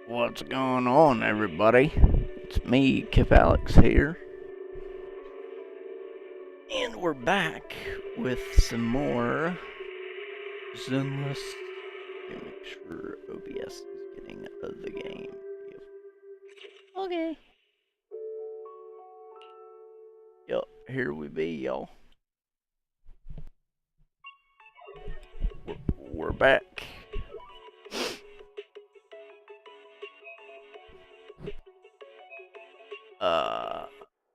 What's going on, everybody? It's me, Kip Alex here. And we're back with some more Zenless. Let me make sure OBS is getting the game. Okay. Yup, here we be, y'all. We're back.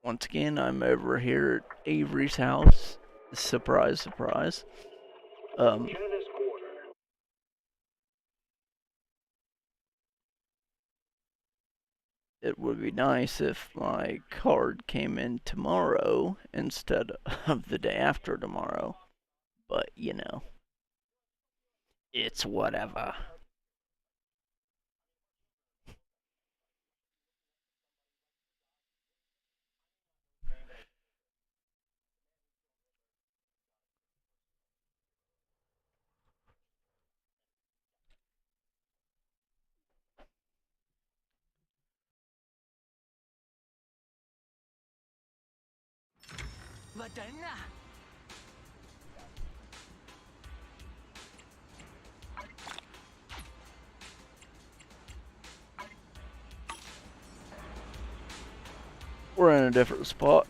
Once again, I'm over here at Avery's house. Surprise, surprise. It would be nice if my card came in tomorrow instead of the day after tomorrow. But, you know, it's whatever. We're in a different spot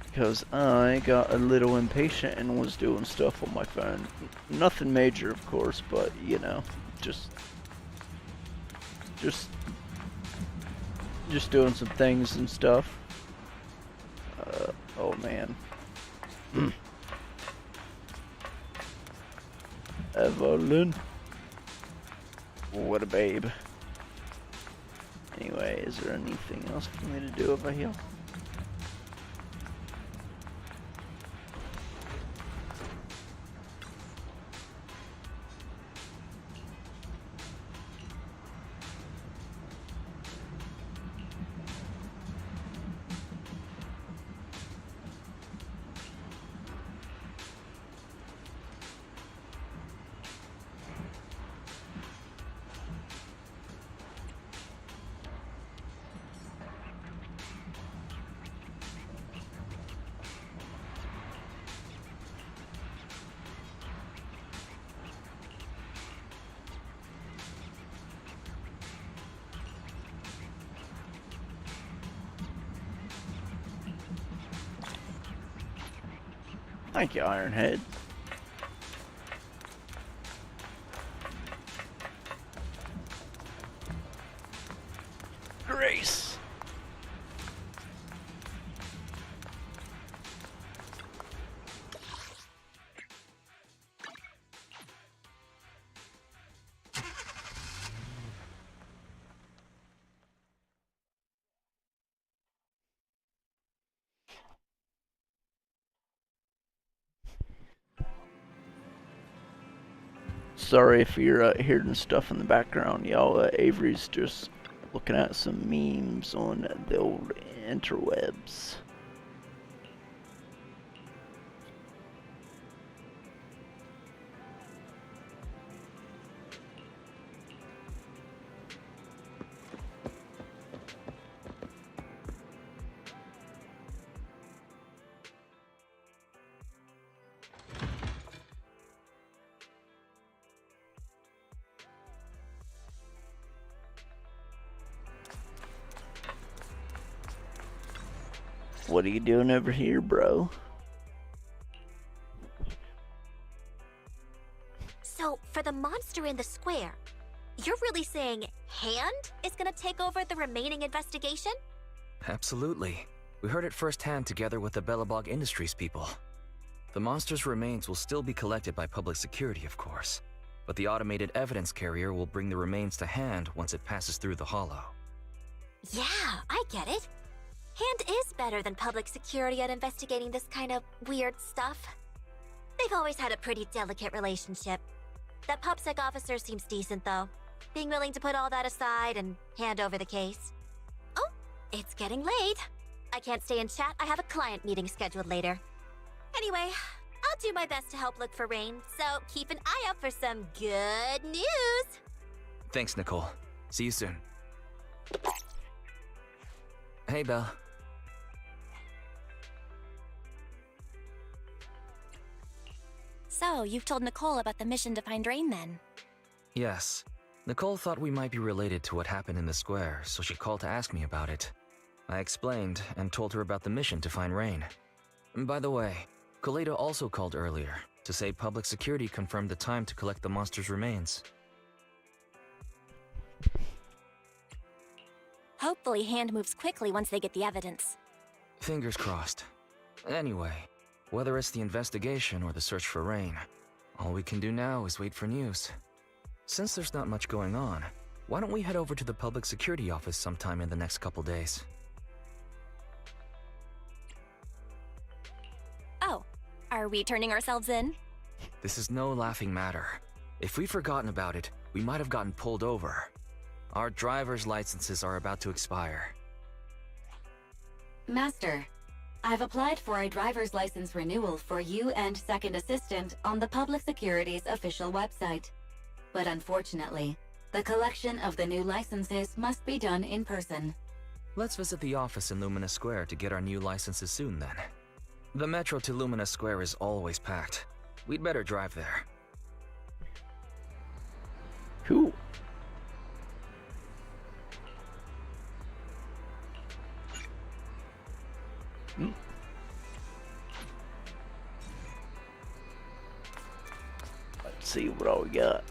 because I got a little impatient and was doing stuff on my phone. Nothing major, of course, but you know, just doing some things and stuff. Oh man. Evelyn. What a babe. Anyway, is there anything else for me to do over here? Thank you, Ironhead. Grace. Sorry if you're hearing stuff in the background, y'all. Avery's just looking at some memes on the old interwebs. What are you doing over here, bro? So, for the monster in the square, you're really saying Hand is gonna take over the remaining investigation? Absolutely. We heard it firsthand together with the Bellabog Industries people. The monster's remains will still be collected by public security, of course, but the automated evidence carrier will bring the remains to Hand once it passes through the hollow. Yeah, I get it. Hand is better than public security at investigating this kind of weird stuff. They've always had a pretty delicate relationship. That PubSec officer seems decent, though, being willing to put all that aside and hand over the case. Oh, it's getting late. I can't stay and chat. I have a client meeting scheduled later. Anyway, I'll do my best to help look for Rain, so keep an eye out for some good news. Thanks, Nicole. See you soon. Hey, Belle. So, you've told Nicole about the mission to find Rain then? Yes. Nicole thought we might be related to what happened in the square, so she called to ask me about it. I explained and told her about the mission to find Rain. By the way, Kaleda also called earlier to say public security confirmed the time to collect the monster's remains. Hopefully Hand moves quickly once they get the evidence. Fingers crossed. Anyway, whether it's the investigation or the search for Rain, all we can do now is wait for news. Since there's not much going on, why don't we head over to the public security office sometime in the next couple days? Oh, are we turning ourselves in? This is no laughing matter. If we'd forgotten about it, we might have gotten pulled over. Our driver's licenses are about to expire. Master, I've applied for a driver's license renewal for you and Second Assistant on the Public Security's official website. But unfortunately, the collection of the new licenses must be done in person. Let's visit the office in Lumina Square to get our new licenses soon then. The metro to Lumina Square is always packed. We'd better drive there. Cool. Let's see what all we got.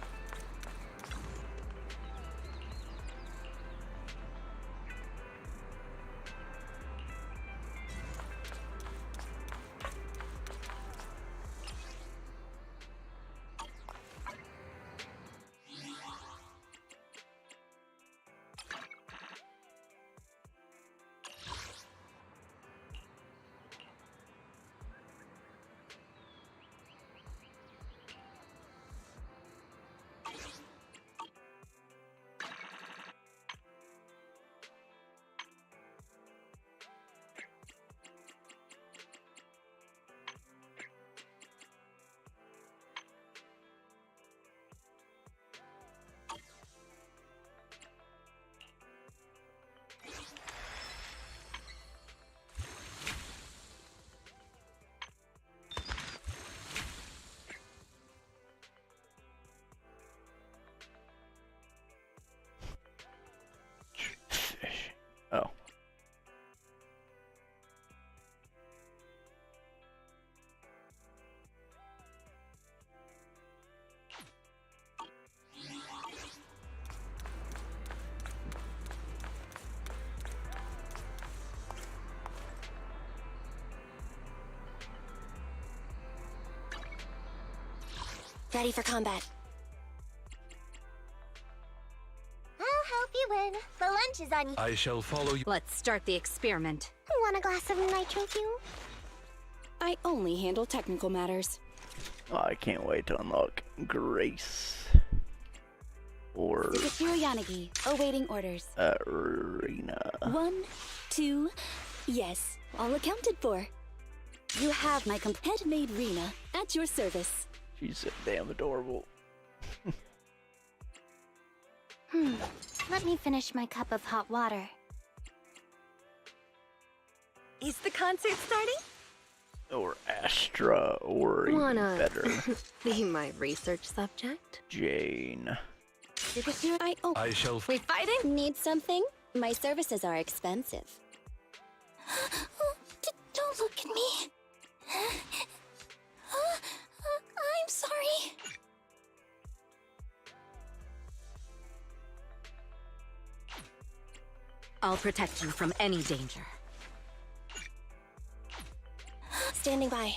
Oh. Ready for combat. I'll help you win. The lunch is on you. I shall follow you. Let's start the experiment. Want a glass of nitro fuel? I only handle technical matters. Oh, I can't wait to unlock Grace. Or Tsukishiro Yanagi, awaiting orders. Arena. 1, 2, yes, all accounted for. You have my head-made Rena at your service. She's so damn adorable. Let me finish my cup of hot water. Is the concert starting? Or Astra, or even Wanna better, be my research subject? Jane. I shall. We fighting? Need something? My services are expensive. Don't look at me. I'm sorry. I'll protect you from any danger. Standing by.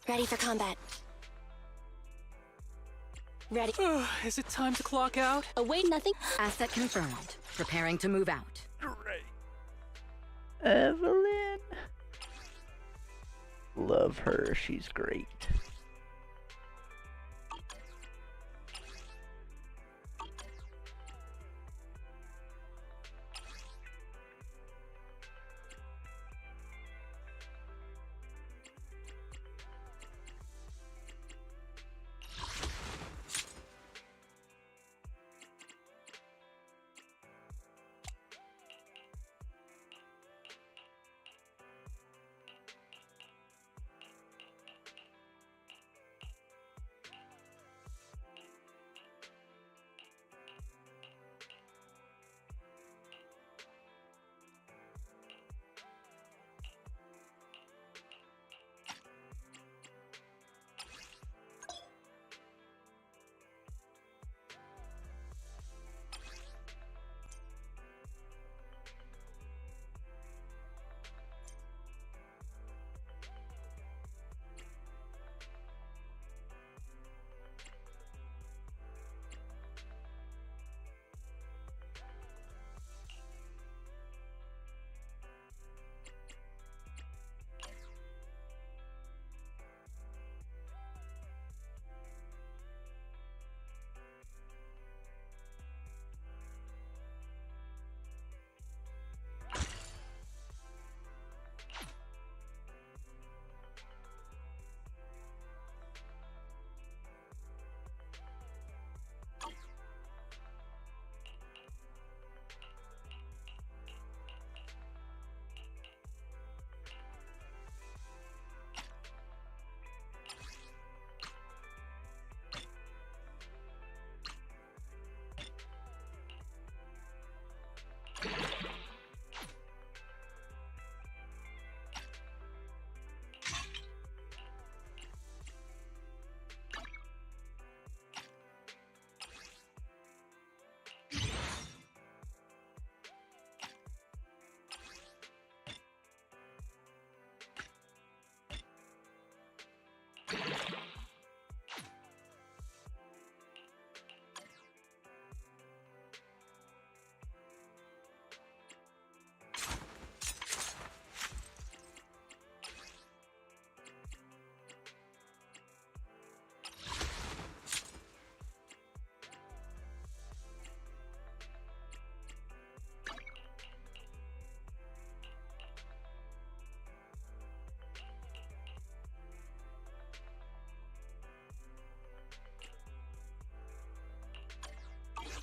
Ready for combat. Ready. Is it time to clock out? Await nothing. Asset confirmed. Preparing to move out. Great. Evelyn. Love her, she's great.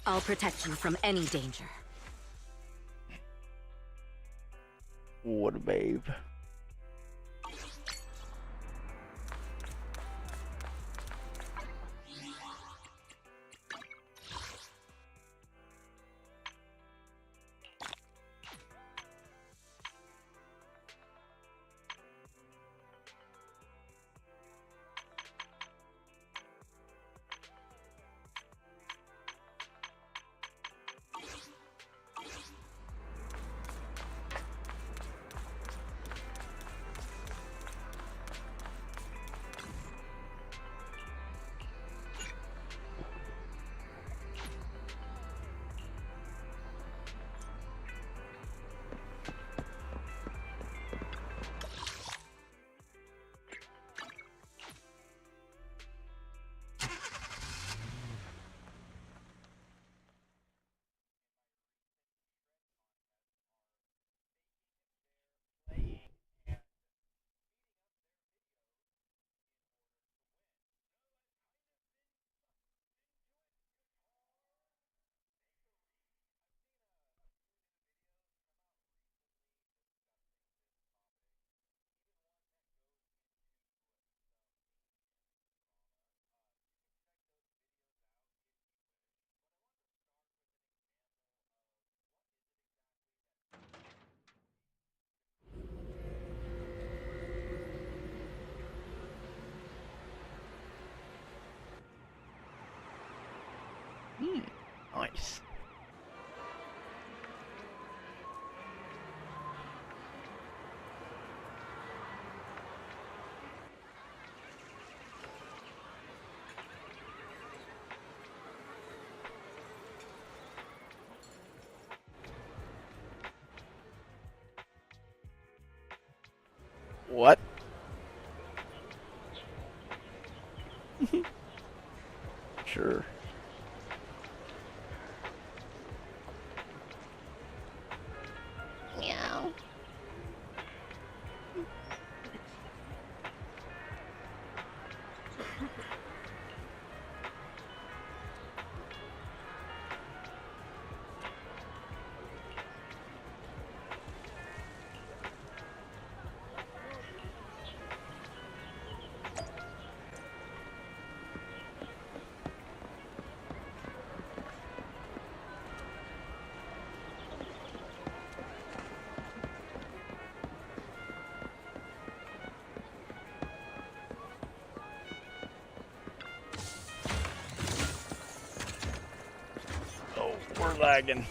I'll protect you from any danger. What a babe. Nice. What? Sure. Meow. Oh, we're lagging.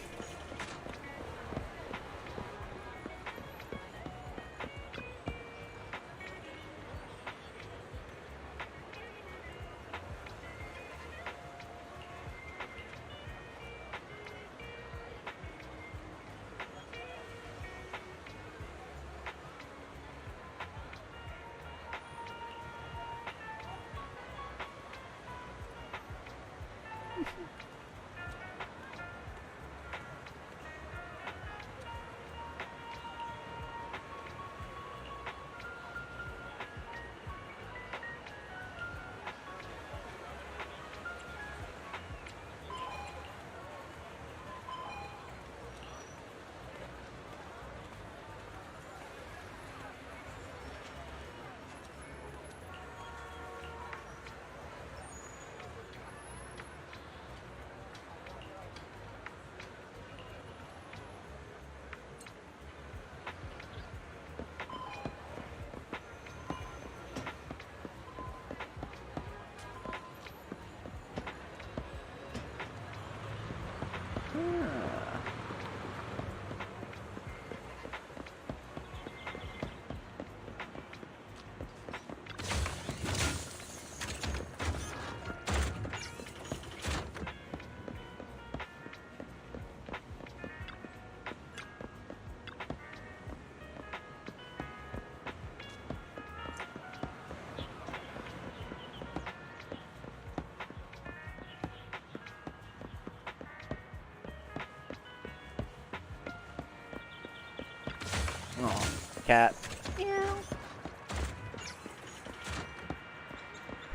Oh, cat. Meow.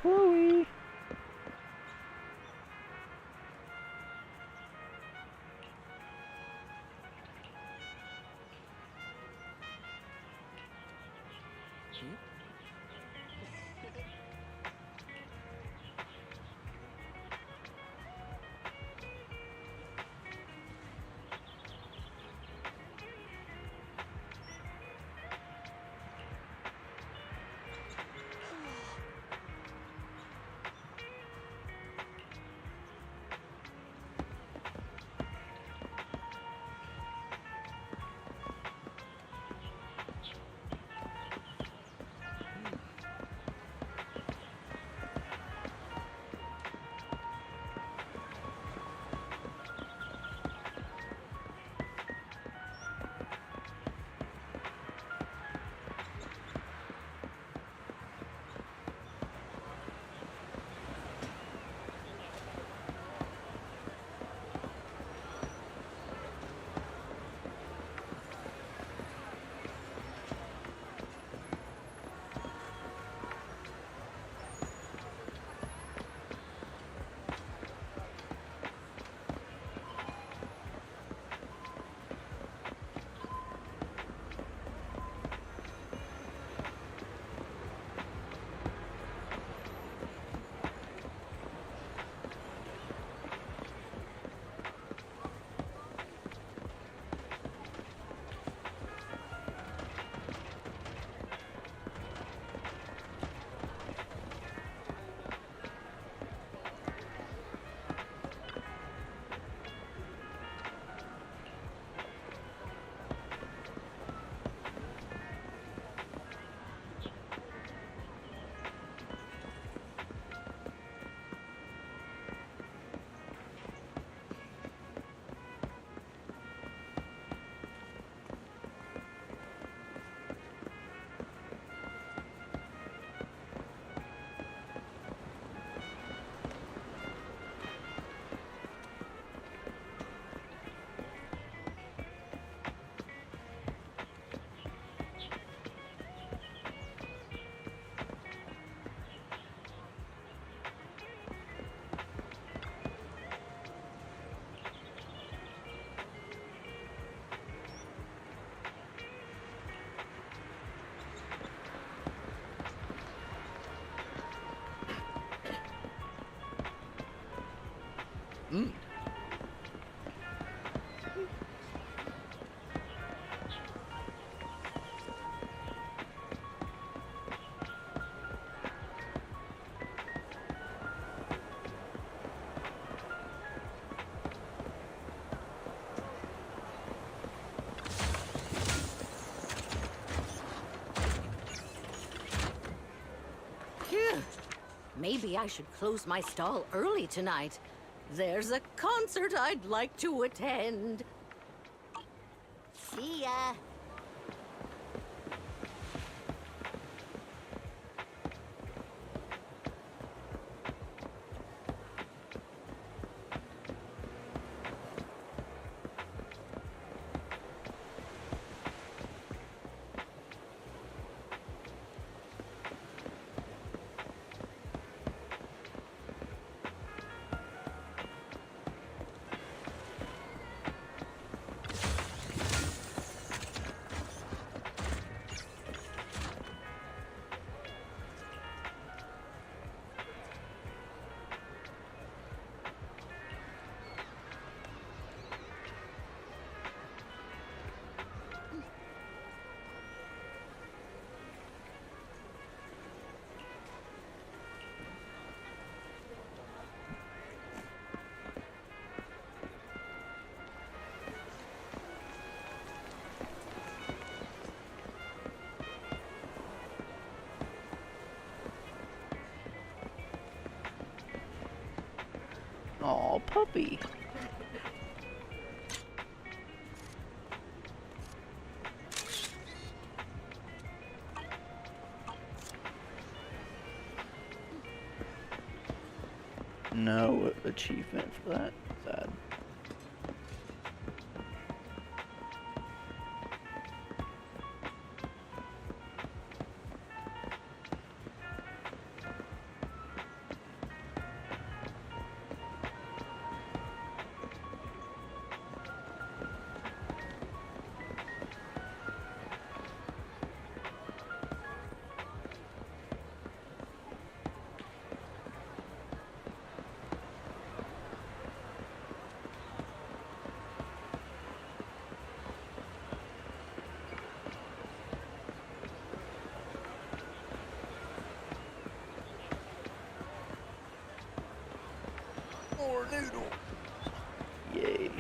Chloe. Maybe I should close my stall early tonight. There's a concert I'd like to attend. See ya. Aw, puppy. No achievement for that. Sad. More noodle. Yay.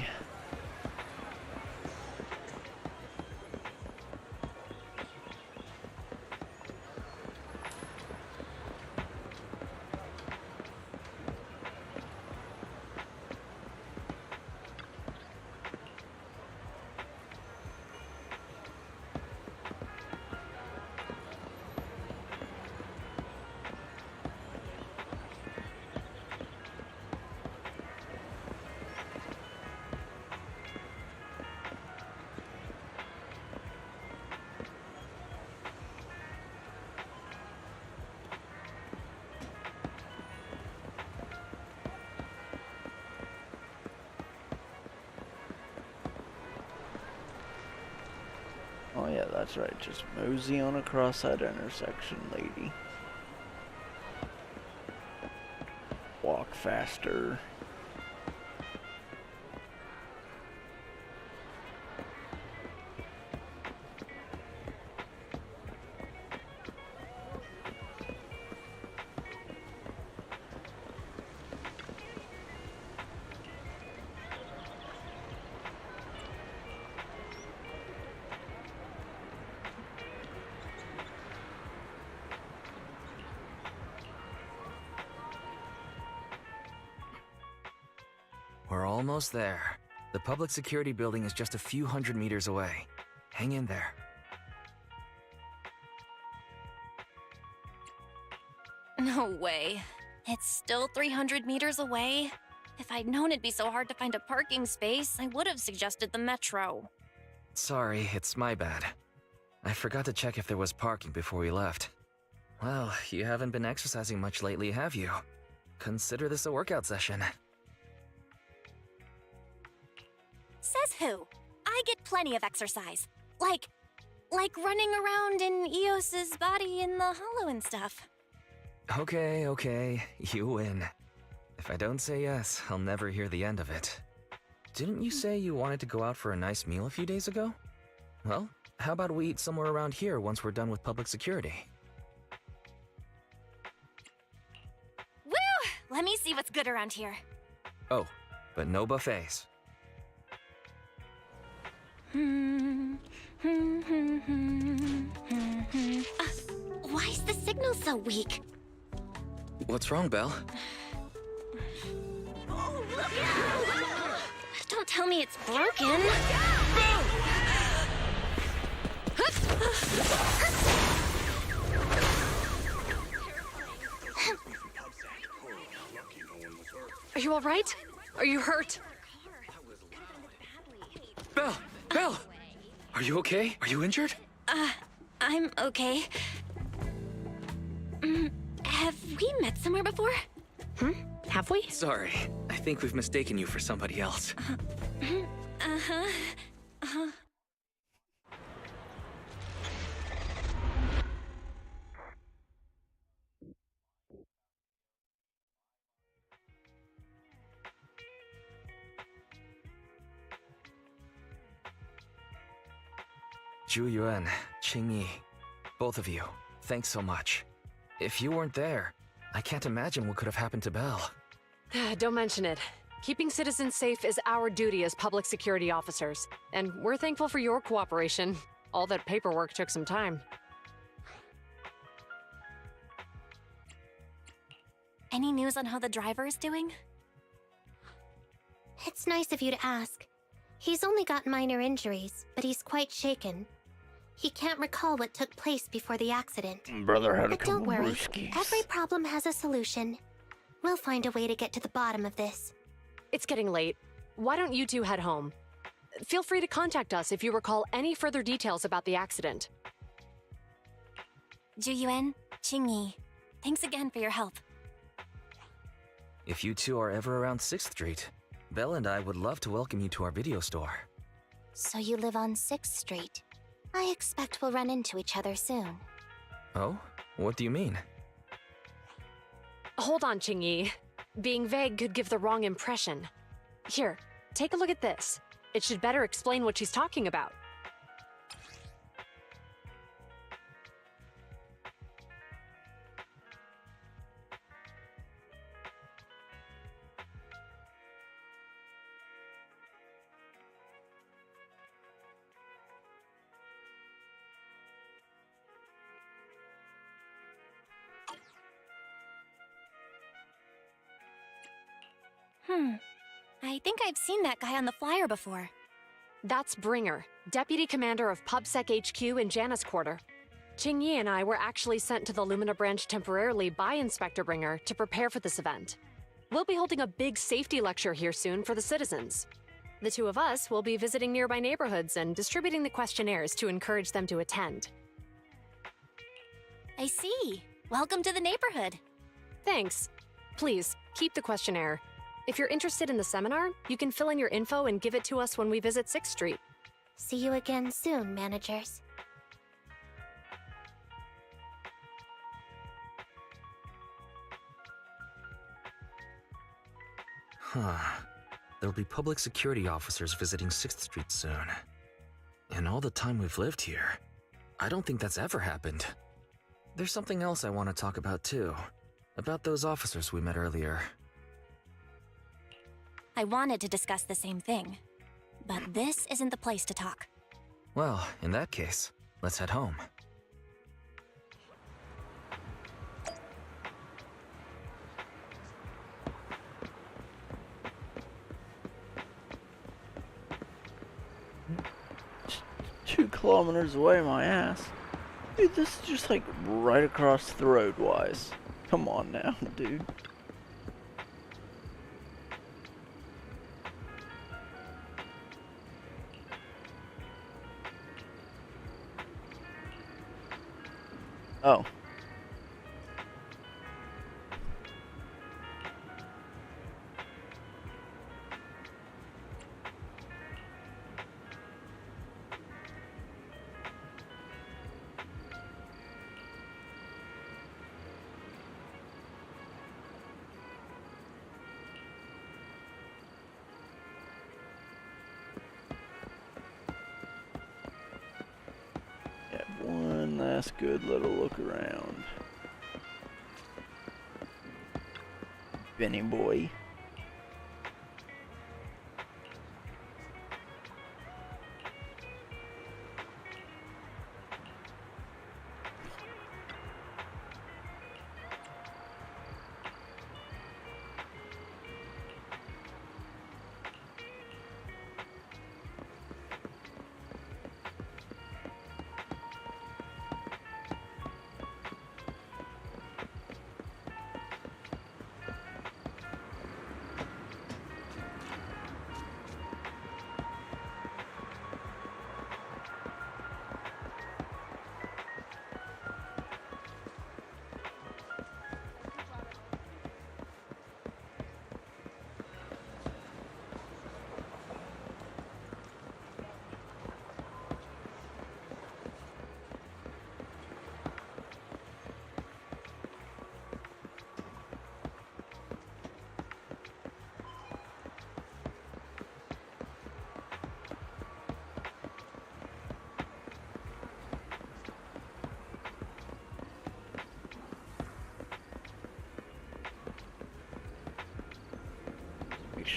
Oh yeah, that's right. Just mosey on across that intersection, lady. Walk faster. We're almost there. The public security building is just a few hundred meters away. Hang in there. No way. It's still 300 meters away? If I'd known it'd be so hard to find a parking space, I would have suggested the metro. Sorry, it's my bad. I forgot to check if there was parking before we left. Well, you haven't been exercising much lately, have you? Consider this a workout session. Says who? I get plenty of exercise. Like running around in Eos's body in the hollow and stuff. Okay, you win. If I don't say yes, I'll never hear the end of it. Didn't you say you wanted to go out for a nice meal a few days ago? Well, how about we eat somewhere around here once we're done with public security? Woo! Let me see what's good around here. Oh, but no buffets. Why is the signal so weak? What's wrong, Belle? Don't tell me it's broken. Are you all right? Are you hurt? Belle! Belle! Are you okay? Are you injured? I'm okay. Have we met somewhere before? Have we? Sorry. I think we've mistaken you for somebody else. Zhu Yuan, Qing Yi, both of you, thanks so much. If you weren't there, I can't imagine what could have happened to Belle. Don't mention it. Keeping citizens safe is our duty as public security officers, and we're thankful for your cooperation. All that paperwork took some time. Any news on how the driver is doing? It's nice of you to ask. He's only got minor injuries, but he's quite shaken. He can't recall what took place before the accident. Brother had a But don't couple worry, brewskis. every problem has a solution. We'll find a way to get to the bottom of this. It's getting late. Why don't you two head home? Feel free to contact us if you recall any further details about the accident. Zhu Yuan, Qing Yi, thanks again for your help. If you two are ever around 6th Street, Belle and I would love to welcome you to our video store. So you live on 6th Street. I expect we'll run into each other soon. Oh? What do you mean? Hold on, Qing Yi. Being vague could give the wrong impression. Here, take a look at this. It should better explain what she's talking about. I think I've seen that guy on the flyer before. That's Bringer, Deputy Commander of PubSec HQ in Janus Quarter. Qing Yi and I were actually sent to the Lumina branch temporarily by Inspector Bringer to prepare for this event. We'll be holding a big safety lecture here soon for the citizens. The two of us will be visiting nearby neighborhoods and distributing the questionnaires to encourage them to attend. I see. Welcome to the neighborhood. Thanks. Please, keep the questionnaire. If you're interested in the seminar, you can fill in your info and give it to us when we visit 6th Street. See you again soon, managers. There'll be public security officers visiting 6th Street soon. In all the time we've lived here, I don't think that's ever happened. There's something else I want to talk about too. About those officers we met earlier. I wanted to discuss the same thing, but this isn't the place to talk. Well, in that case, let's head home. Two kilometers away, my ass. Dude, this is just like right across the road wise. Come on now, dude. Oh. One last good little look around. Benny boy.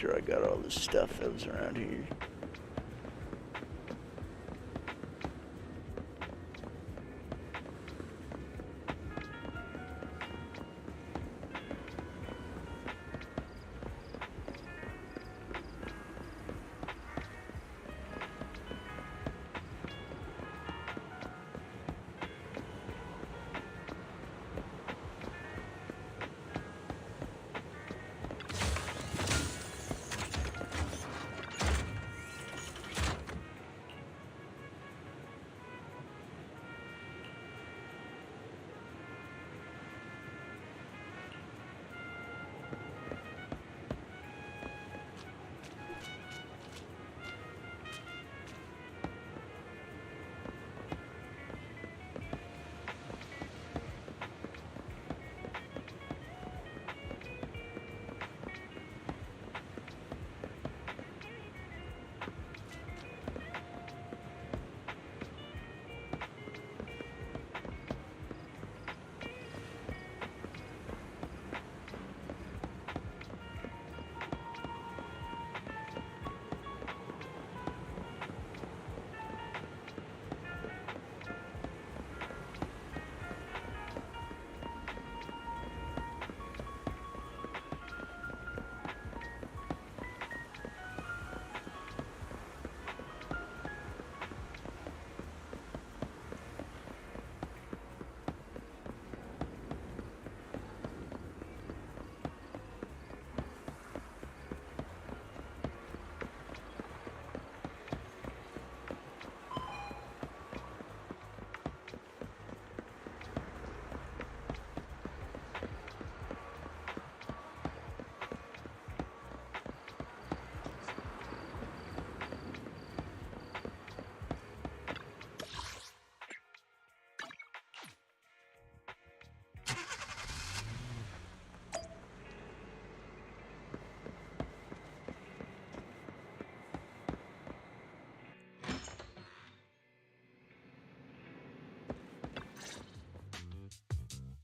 sure I got all the stuff that was around here.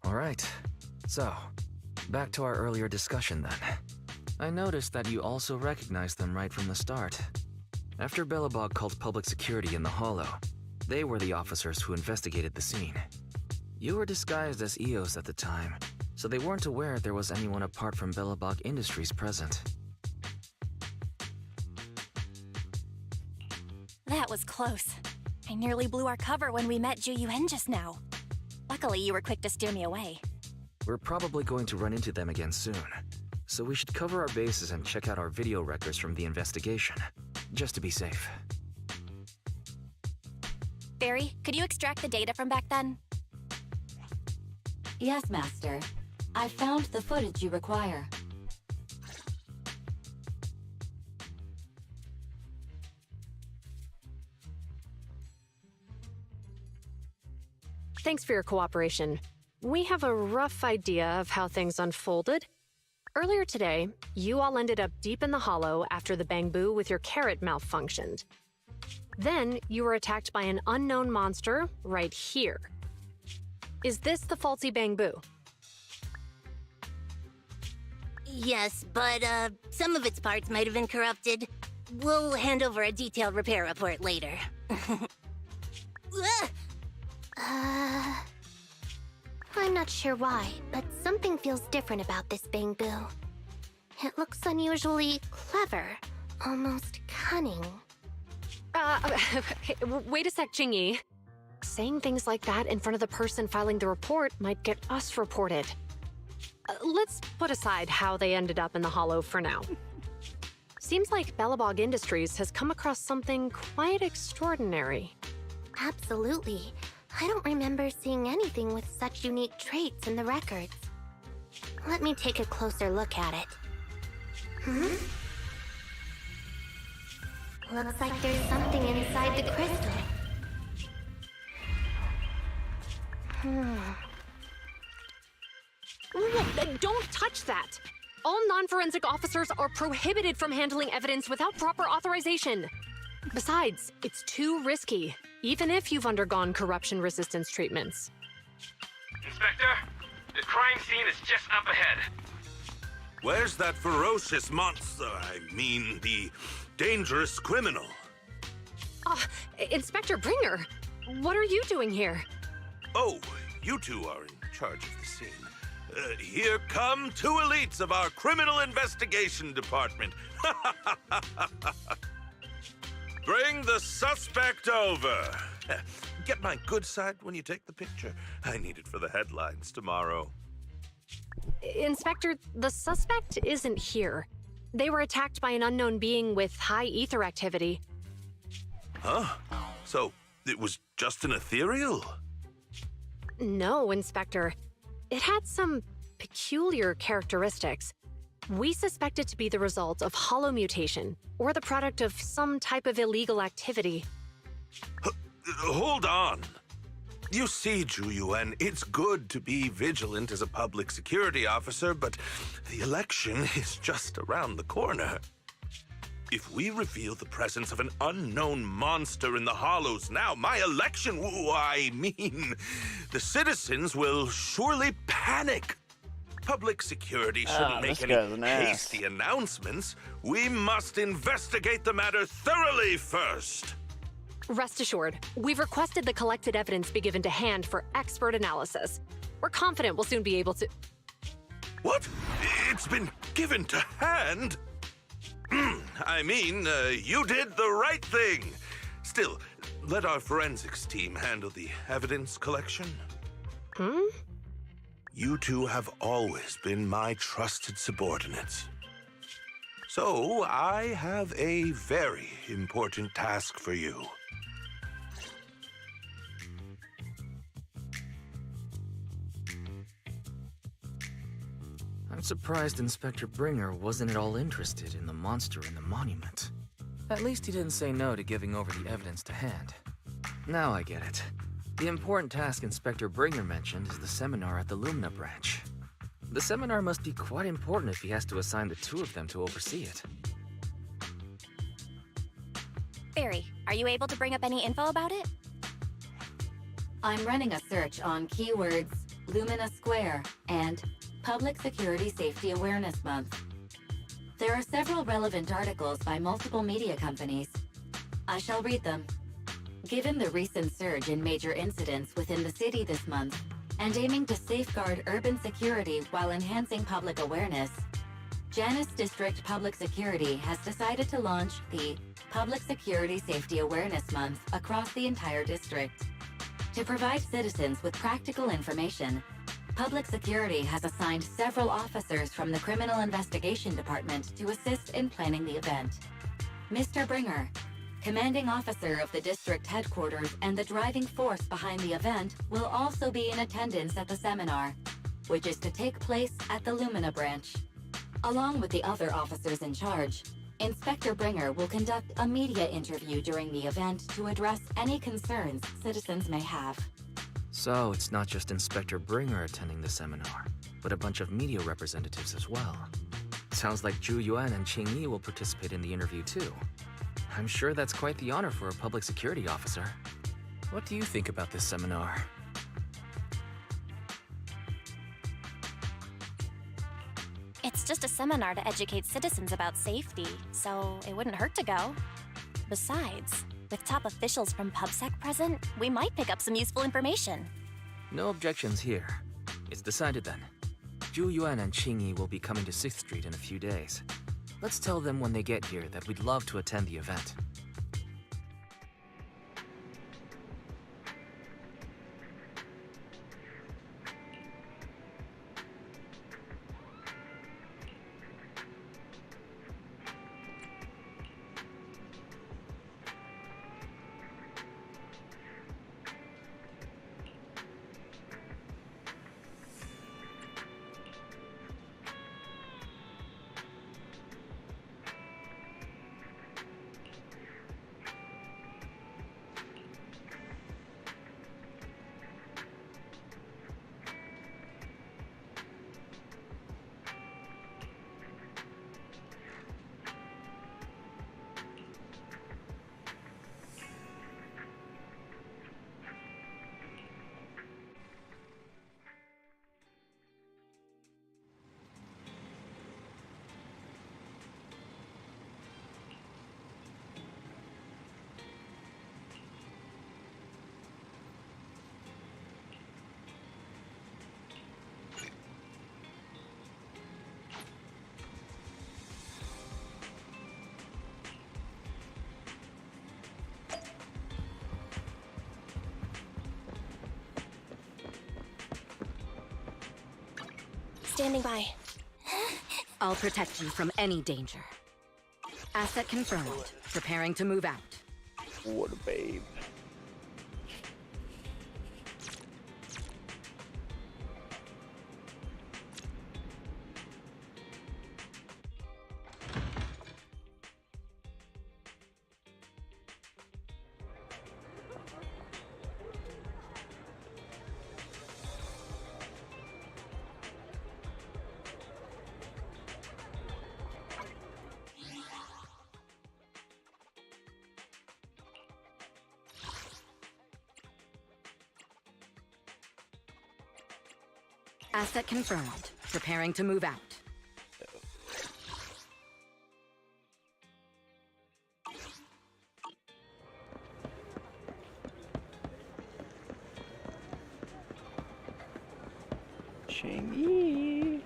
Alright, so, back to our earlier discussion then. I noticed that you also recognized them right from the start. After Belobog called public security in the Hollow, they were the officers who investigated the scene. You were disguised as EOS at the time, so they weren't aware there was anyone apart from Belobog Industries present. That was close. I nearly blew our cover when we met Ju Yuen just now. Luckily, you were quick to steer me away. We're probably going to run into them again soon, so we should cover our bases and check out our video records from the investigation, just to be safe. Barry, could you extract the data from back then? Yes, Master. I found the footage you require. Thanks for your cooperation. We have a rough idea of how things unfolded. Earlier today, you all ended up deep in the Hollow after the bamboo with your carrot malfunctioned. Then, you were attacked by an unknown monster right here. Is this the faulty bamboo? Yes, but some of its parts might have been corrupted. We'll hand over a detailed repair report later. I'm not sure why, but something feels different about this bamboo. It looks unusually clever, almost cunning. Wait a sec, Jingyi. Saying things like that in front of the person filing the report might get us reported. Let's put aside how they ended up in the Hollow for now. Seems like Belobog Industries has come across something quite extraordinary. Absolutely. I don't remember seeing anything with such unique traits in the records. Let me take a closer look at it. Looks like there's something inside the crystal. Don't touch that! All non-forensic officers are prohibited from handling evidence without proper authorization. Besides, it's too risky, even if you've undergone corruption resistance treatments. Inspector, the crime scene is just up ahead. Where's that ferocious monster? I mean, the dangerous criminal. Inspector Bringer, what are you doing here? Oh, you two are in charge of the scene. Here come two elites of our criminal investigation department. Bring the suspect over. Get my good side when you take the picture. I need it for the headlines tomorrow. Inspector, the suspect isn't here. They were attacked by an unknown being with high ether activity. Huh? So, it was just an ethereal? No, Inspector. It had some peculiar characteristics. We suspect it to be the result of hollow mutation, or the product of some type of illegal activity. Hold on. You see, Zhu Yuan, it's good to be vigilant as a public security officer, but the election is just around the corner. If we reveal the presence of an unknown monster in the Hollows now, my election, the citizens will surely panic. Public security shouldn't make any hasty announcements. We must investigate the matter thoroughly first. Rest assured, we've requested the collected evidence be given to hand for expert analysis. We're confident we'll soon be able to... What? It's been given to hand? I mean, you did the right thing. Still, let our forensics team handle the evidence collection. You two have always been my trusted subordinates. So, I have a very important task for you. I'm surprised Inspector Bringer wasn't at all interested in the monster in the monument. At least he didn't say no to giving over the evidence to hand. Now I get it. The important task Inspector Bringer mentioned is the seminar at the Lumina branch. The seminar must be quite important if he has to assign the two of them to oversee it. Barry, are you able to bring up any info about it? I'm running a search on keywords Lumina Square and Public Security Safety Awareness Month. There are several relevant articles by multiple media companies. I shall read them. Given the recent surge in major incidents within the city this month, and aiming to safeguard urban security while enhancing public awareness, Janus District Public Security has decided to launch the Public Security Safety Awareness Month across the entire district. To provide citizens with practical information, Public Security has assigned several officers from the Criminal Investigation Department to assist in planning the event. Mr. Bringer, commanding officer of the district headquarters and the driving force behind the event, will also be in attendance at the seminar, which is to take place at the Lumina branch. Along with the other officers in charge, Inspector Bringer will conduct a media interview during the event to address any concerns citizens may have. So it's not just Inspector Bringer attending the seminar, but a bunch of media representatives as well. Sounds like Zhu Yuan and Qing Yi will participate in the interview too. I'm sure that's quite the honor for a public security officer. What do you think about this seminar? It's just a seminar to educate citizens about safety, so it wouldn't hurt to go. Besides, with top officials from PubSec present, we might pick up some useful information. No objections here. It's decided then. Zhu Yuan and Qing Yi will be coming to 6th Street in a few days. Let's tell them when they get here that we'd love to attend the event. standing by. I'll protect you from any danger. Asset confirmed. Preparing to move out. What a babe. Asset confirmed. Preparing to move out. Chingy.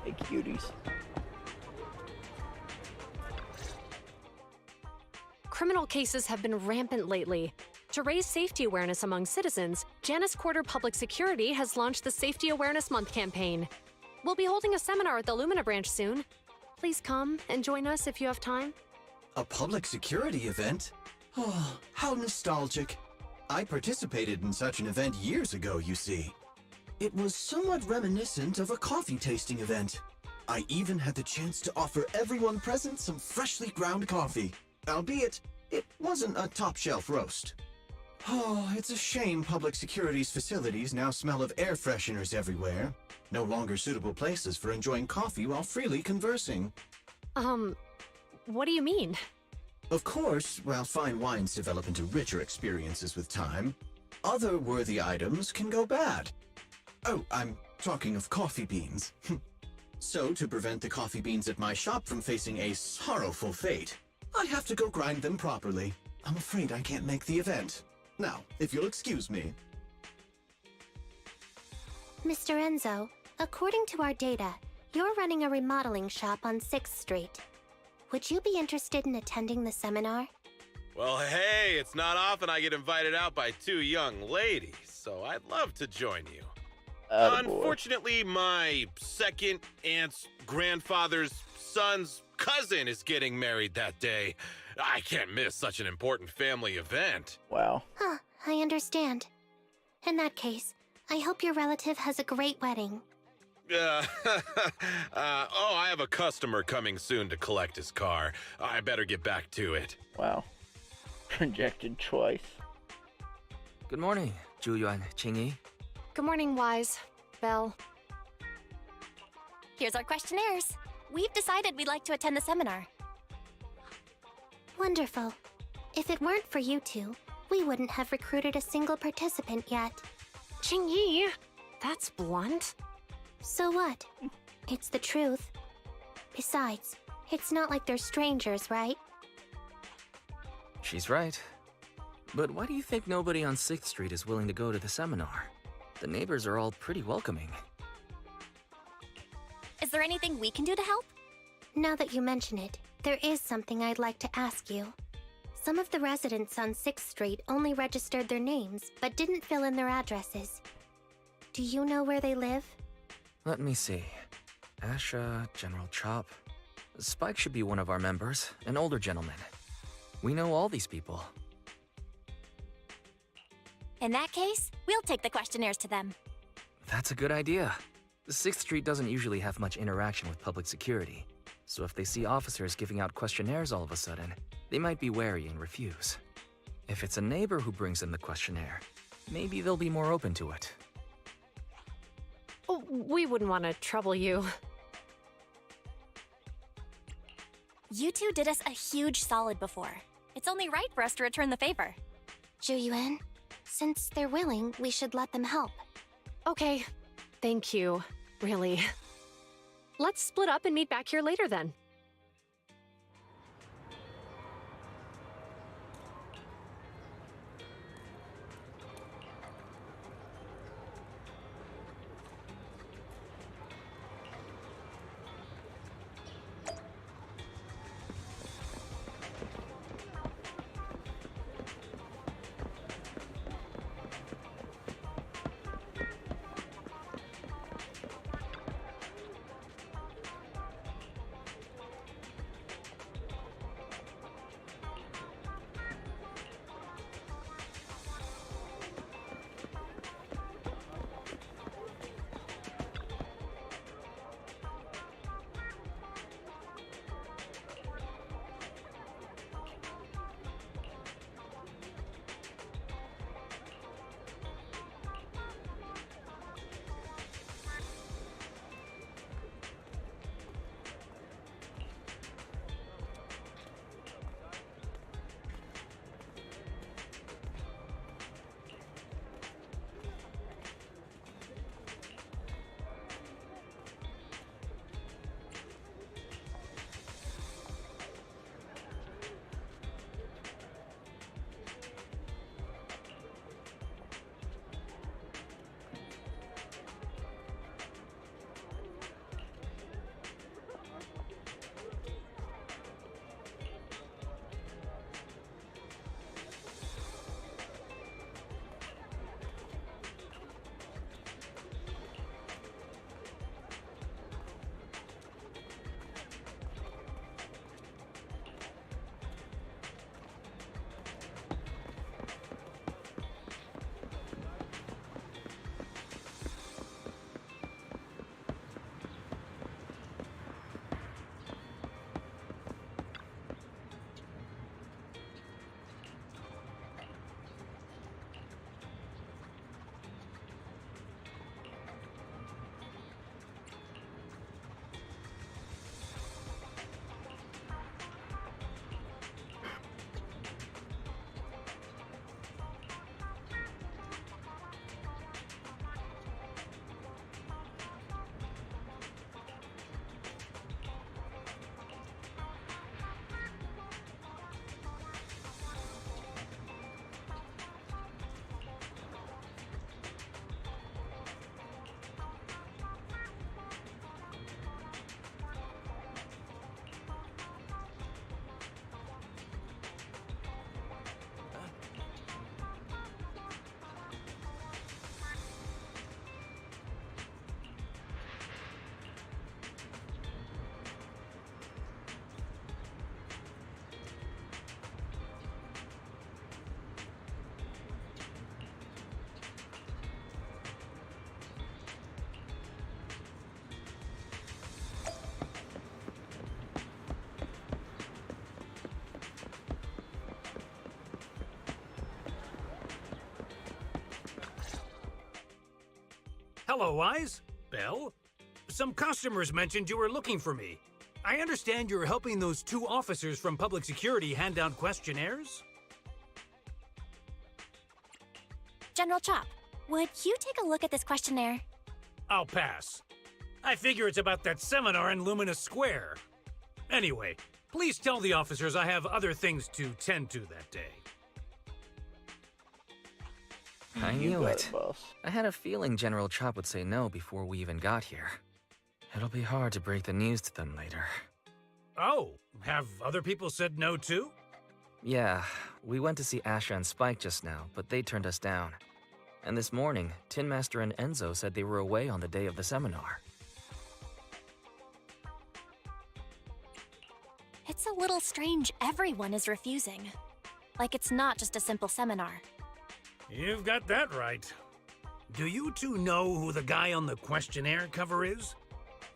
Hey, cuties. Criminal cases have been rampant lately. To raise safety awareness among citizens, Janus Quarter Public Security has launched the Safety Awareness Month campaign. We'll be holding a seminar at the Lumina branch soon. Please come and join us if you have time. A public security event? Oh, how nostalgic. I participated in such an event years ago, you see. It was somewhat reminiscent of a coffee tasting event. I even had the chance to offer everyone present some freshly ground coffee, albeit it wasn't a top-shelf roast. Oh, it's a shame public security's facilities now smell of air fresheners everywhere. No longer suitable places for enjoying coffee while freely conversing. What do you mean? Of course, while fine wines develop into richer experiences with time, other worthy items can go bad. Oh, I'm talking of coffee beans. So, to prevent the coffee beans at my shop from facing a sorrowful fate, I have to go grind them properly. I'm afraid I can't make the event. Now, if you'll excuse me. Mr. Enzo, according to our data, you're running a remodeling shop on 6th Street. Would you be interested in attending the seminar? Well, hey, it's not often I get invited out by two young ladies, so I'd love to join you. Unfortunately, my second aunt's grandfather's son's cousin is getting married that day. I can't miss such an important family event. Wow. Huh, I understand. In that case, I hope your relative has a great wedding. I have a customer coming soon to collect his car. I better get back to it. Wow. Rejected twice. Good morning, Zhuyuan, Qingyi. Good morning, Wise. Belle. Here's our questionnaires. We've decided we'd like to attend the seminar. Wonderful. If it weren't for you two, we wouldn't have recruited a single participant yet. Qingyi, that's blunt. So what? It's the truth. Besides, it's not like they're strangers, right? She's right. But why do you think nobody on 6th Street is willing to go to the seminar? The neighbors are all pretty welcoming. Is there anything we can do to help? Now that you mention it, there is something I'd like to ask you. Some of the residents on 6th Street only registered their names, but didn't fill in their addresses. Do you know where they live? Let me see. Asha, General Chop. Spike should be one of our members, an older gentleman. We know all these people. In that case, we'll take the questionnaires to them. That's a good idea. 6th Street doesn't usually have much interaction with public security, so if they see officers giving out questionnaires all of a sudden, they might be wary and refuse. If it's a neighbor who brings in the questionnaire, maybe they'll be more open to it. Oh, we wouldn't want to trouble you. You two did us a huge solid before. It's only right for us to return the favor. Zhuyuan, since they're willing, we should let them help. Okay, thank you, really. Let's split up and meet back here later then. Hello, Wise. Belle? Some customers mentioned you were looking for me. I understand you're helping those 2 officers from public security hand out questionnaires? General Chop, would you take a look at this questionnaire? I'll pass. I figure it's about that seminar in Lumina Square. Anyway, please tell the officers I have other things to tend to that day. I knew it. I had a feeling General Chop would say no before we even got here. It'll be hard to break the news to them later. Oh, have other people said no too? Yeah, we went to see Asha and Spike just now, but they turned us down. And this morning, Tin Master and Enzo said they were away on the day of the seminar. It's a little strange everyone is refusing. Like it's not just a simple seminar. You've got that right. Do you 2 know who the guy on the questionnaire cover is?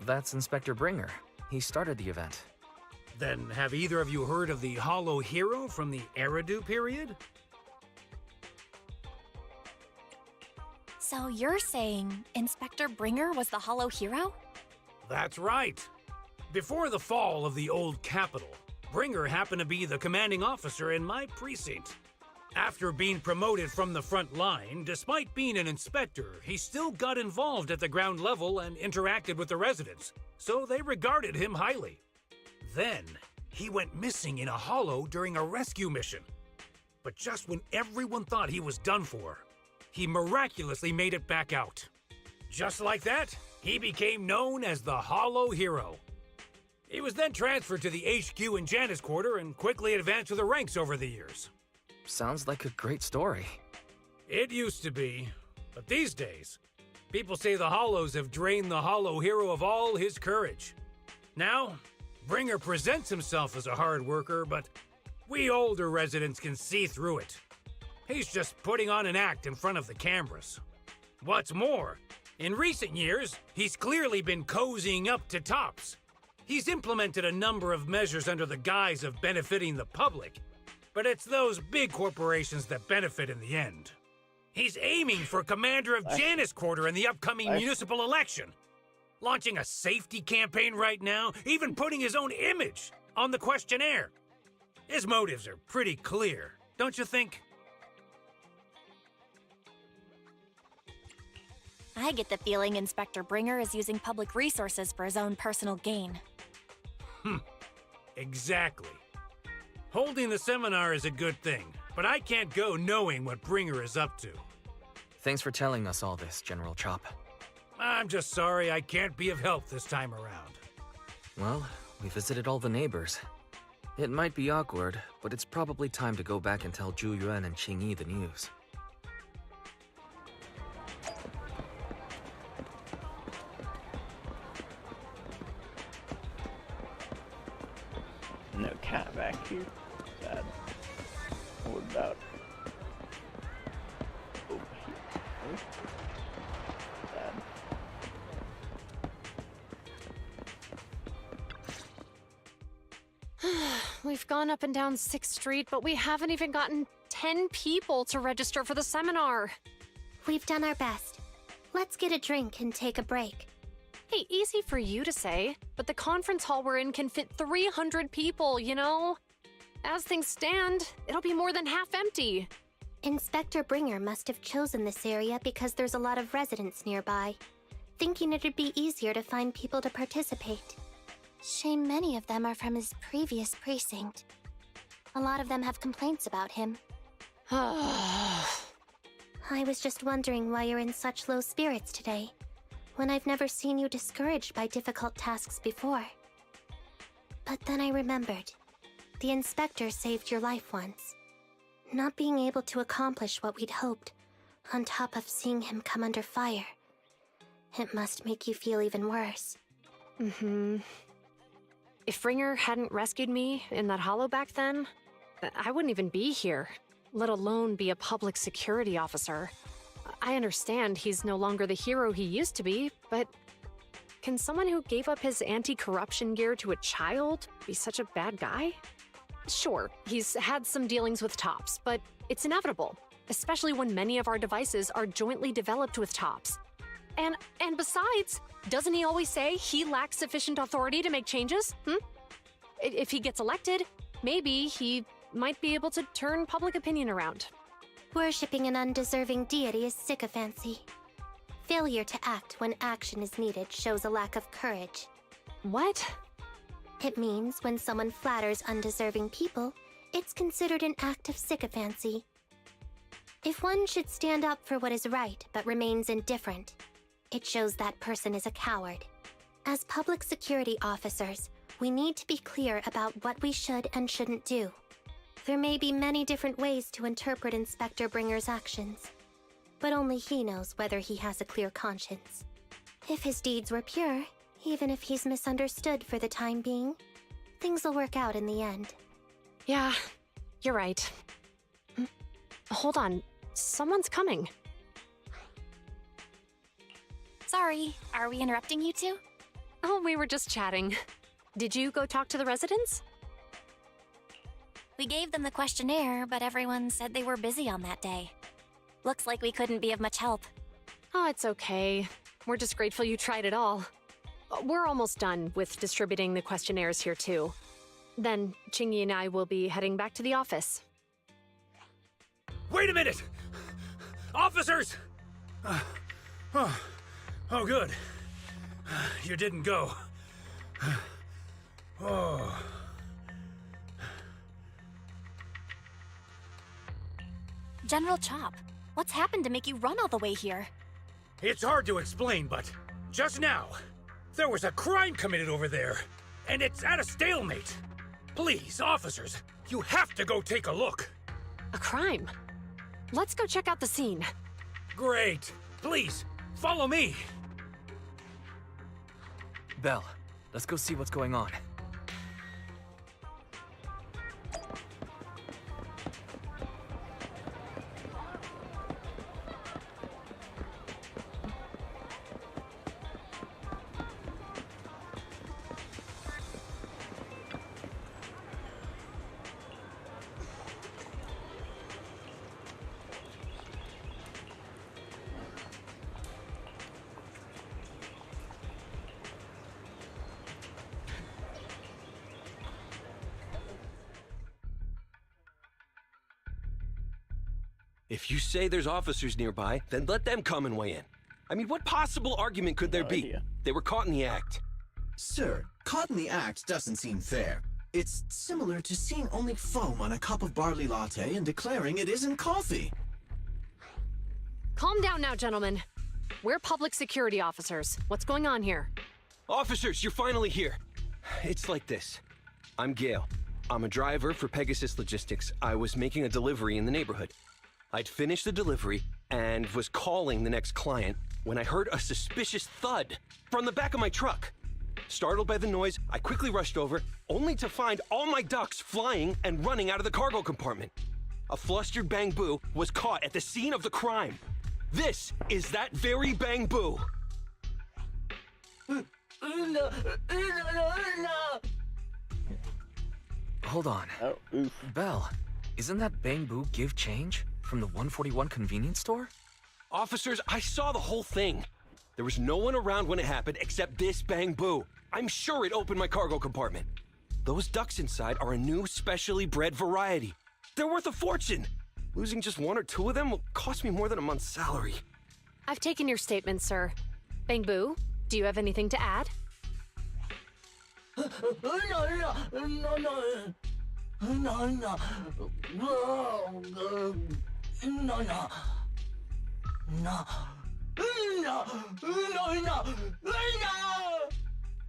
That's Inspector Bringer. He started the event. Then have either of you heard of the Hollow Hero from the Eridu period? So you're saying Inspector Bringer was the Hollow Hero? That's right. Before the fall of the old capital, Bringer happened to be the commanding officer in my precinct. After being promoted from the front line, despite being an inspector, he still got involved at the ground level and interacted with the residents, so they regarded him highly. Then, he went missing in a hollow during a rescue mission. But just when everyone thought he was done for, he miraculously made it back out. Just like that, he became known as the Hollow Hero. He was then transferred to the HQ in Janus Quarter and quickly advanced to the ranks over the years. Sounds like a great story. It used to be, but these days, people say the Hollows have drained the Hollow Hero of all his courage. Now, Bringer presents himself as a hard worker, but we older residents can see through it. He's just putting on an act in front of the cameras. What's more, in recent years, he's clearly been cozying up to Tops. He's implemented a number of measures under the guise of benefiting the public, but it's those big corporations that benefit in the end. He's aiming for commander of Janus Quarter in the upcoming municipal election, launching a safety campaign right now, even putting his own image on the questionnaire. His motives are pretty clear, don't you think? I get the feeling Inspector Bringer is using public resources for his own personal gain. Exactly. Holding the seminar is a good thing, but I can't go knowing what Bringer is up to. Thanks for telling us all this, General Chop. I'm just sorry I can't be of help this time around. Well, we visited all the neighbors. It might be awkward, but it's probably time to go back and tell Zhu Yuan and Qingyi the news. No cat back here. Sad. What about over here? Sad. We've gone up and down 6th Street, but we haven't even gotten 10 people to register for the seminar. We've done our best. Let's get a drink and take a break. Hey, easy for you to say, but the conference hall we're in can fit 300 people, you know? As things stand, it'll be more than half empty. Inspector Bringer must have chosen this area because there's a lot of residents nearby, thinking it'd be easier to find people to participate. Shame many of them are from his previous precinct. A lot of them have complaints about him. I was just wondering why you're in such low spirits today, when I've never seen you discouraged by difficult tasks before. But then I remembered. The inspector saved your life once. Not being able to accomplish what we'd hoped, on top of seeing him come under fire. It must make you feel even worse. If Bringer hadn't rescued me in that hollow back then, I wouldn't even be here, let alone be a public security officer. I understand he's no longer the hero he used to be, but can someone who gave up his anti-corruption gear to a child be such a bad guy? Sure, he's had some dealings with Tops, but it's inevitable, especially when many of our devices are jointly developed with Tops. And besides, doesn't he always say he lacks sufficient authority to make changes? If he gets elected, maybe he might be able to turn public opinion around. Worshipping an undeserving deity is sycophancy. Failure to act when action is needed shows a lack of courage. What? It means when someone flatters undeserving people, it's considered an act of sycophancy. If one should stand up for what is right but remains indifferent, it shows that person is a coward. As public security officers, we need to be clear about what we should and shouldn't do. There may be many different ways to interpret Inspector Bringer's actions, but only he knows whether he has a clear conscience. If his deeds were pure, even if he's misunderstood for the time being, things will work out in the end. Yeah, you're right. Hold on, someone's coming. Sorry, are we interrupting you two? Oh, we were just chatting. Did you go talk to the residents? We gave them the questionnaire, but everyone said they were busy on that day. Looks like we couldn't be of much help. Oh, it's okay. We're just grateful you tried it all. We're almost done with distributing the questionnaires here, too. Then, Chingy and I will be heading back to the office. Wait a minute! Officers! Oh, good. You didn't go. Oh. General Chop, what's happened to make you run all the way here? It's hard to explain, but just now, there was a crime committed over there, and it's at a stalemate. Please, officers, you have to go take a look. A crime? Let's go check out the scene. Great. Please, follow me. Belle, let's go see what's going on. If you say there's officers nearby, then let them come and weigh in. I mean, what possible argument could there be? They were caught in the act. Sir, caught in the act doesn't seem fair. It's similar to seeing only foam on a cup of barley latte and declaring it isn't coffee. Calm down now, gentlemen. We're public security officers. What's going on here? Officers, you're finally here. It's like this. I'm Gale. I'm a driver for Pegasus Logistics. I was making a delivery in the neighborhood. I'd finished the delivery and was calling the next client when I heard a suspicious thud from the back of my truck. Startled by the noise, I quickly rushed over, only to find all my ducks flying and running out of the cargo compartment. A flustered Bang Boo was caught at the scene of the crime. This is that very Bang Boo. Hold on. Belle, isn't that Bang Boo give change from the 141 convenience store? Officers, I saw the whole thing. There was no one around when it happened except this Bang Boo. I'm sure it opened my cargo compartment. Those ducks inside are a new specially bred variety. They're worth a fortune. Losing just one or two of them will cost me more than a month's salary. I've taken your statement, sir. Bang Boo, do you have anything to add?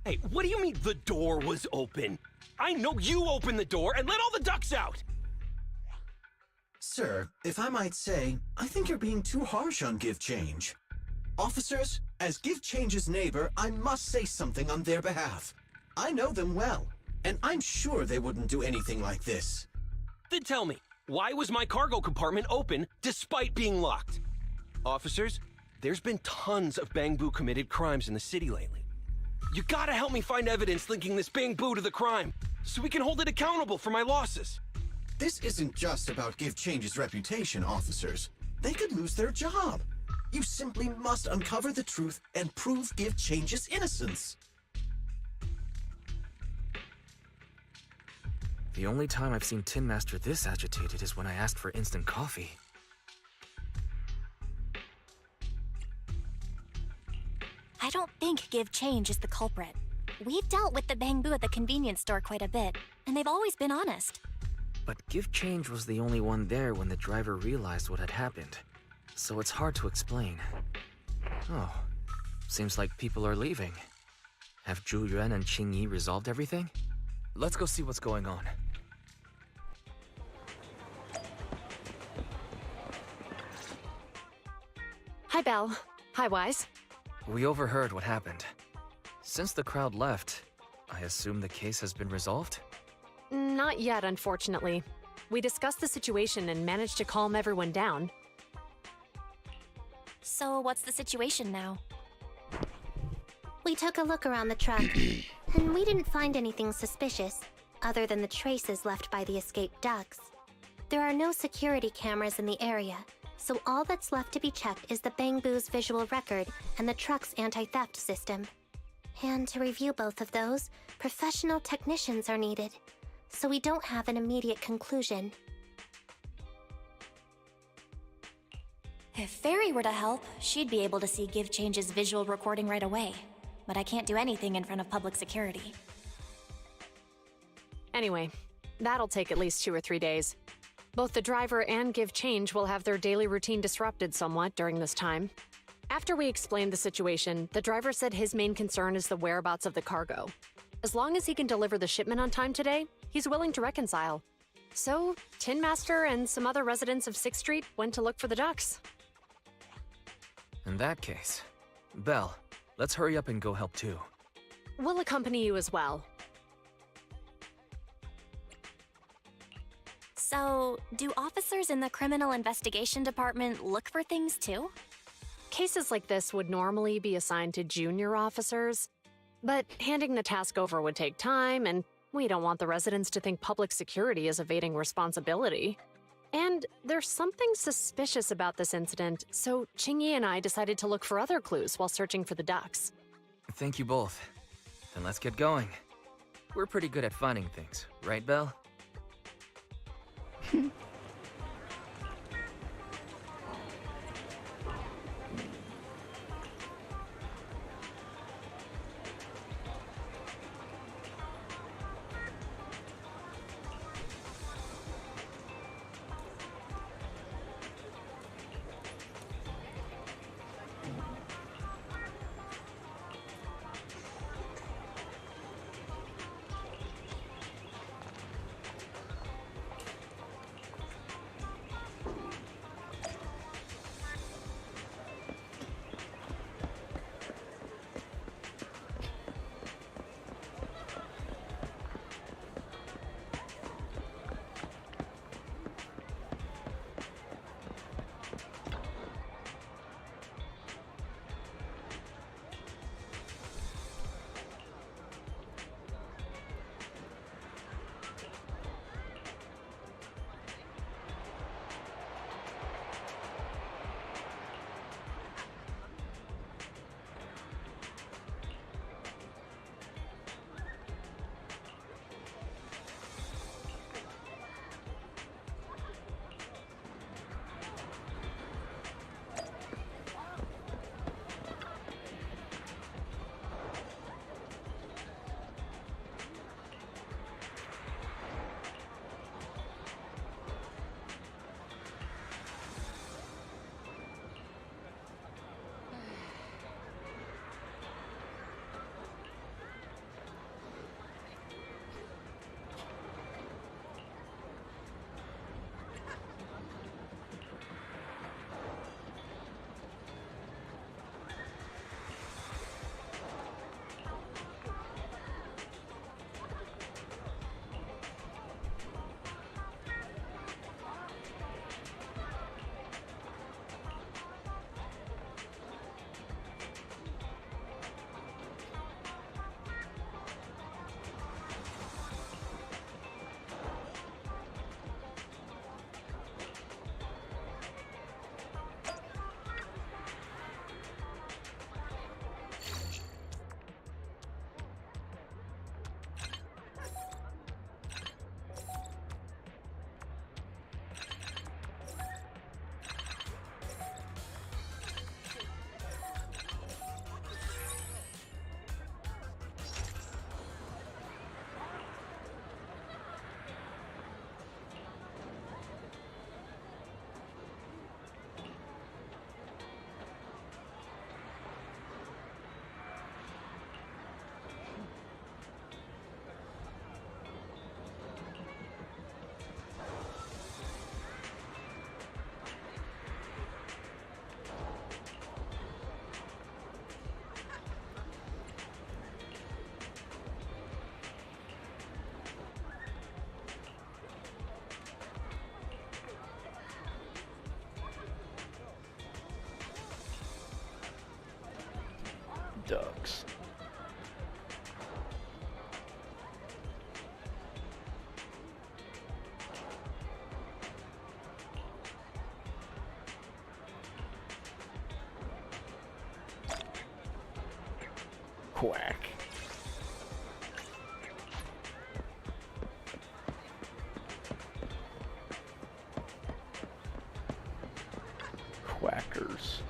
Hey, what do you mean the door was open? I know you opened the door and let all the ducks out! Sir, if I might say, I think you're being too harsh on Give Change. Officers, as Give Change's neighbor, I must say something on their behalf. I know them well, and I'm sure they wouldn't do anything like this. Then tell me, why was my cargo compartment open despite being locked? Officers, there's been tons of Bang Boo committed crimes in the city lately. You gotta help me find evidence linking this Bang Boo to the crime, so we can hold it accountable for my losses. This isn't just about Give Change's reputation, officers. They could lose their job. You simply must uncover the truth and prove Give Change's innocence. The only time I've seen Tin Master this agitated is when I asked for instant coffee. I don't think Give Change is the culprit. We've dealt with the Bamboo at the convenience store quite a bit, and they've always been honest. But Give Change was the only one there when the driver realized what had happened, so it's hard to explain. Oh, seems like people are leaving. Have Zhu Yuan and Qing Yi resolved everything? Let's go see what's going on. Hi, Belle. Hi, Wise. We overheard what happened. Since the crowd left, I assume the case has been resolved? Not yet, unfortunately. We discussed the situation and managed to calm everyone down. So what's the situation now? We took a look around the truck, and we didn't find anything suspicious, other than the traces left by the escaped ducks. There are no security cameras in the area, so all that's left to be checked is the Bamboo's visual record and the truck's anti-theft system. And to review both of those, professional technicians are needed, so we don't have an immediate conclusion. If Fairy were to help, she'd be able to see Give Change's visual recording right away. But I can't do anything in front of public security. Anyway, that'll take at least 2 or 3 days. Both the driver and Give Change will have their daily routine disrupted somewhat during this time. After we explained the situation, the driver said his main concern is the whereabouts of the cargo. As long as he can deliver the shipment on time today, he's willing to reconcile. So, Tin Master and some other residents of 6th Street went to look for the ducks. In that case, Belle, let's hurry up and go help too. We'll accompany you as well. So, do officers in the Criminal Investigation Department look for things too? Cases like this would normally be assigned to junior officers, but handing the task over would take time, and we don't want the residents to think public security is evading responsibility. And there's something suspicious about this incident, so Qing Yi and I decided to look for other clues while searching for the ducks. Thank you both. Then let's get going. We're pretty good at finding things, right, Belle? Ducks. Quack. Quackers.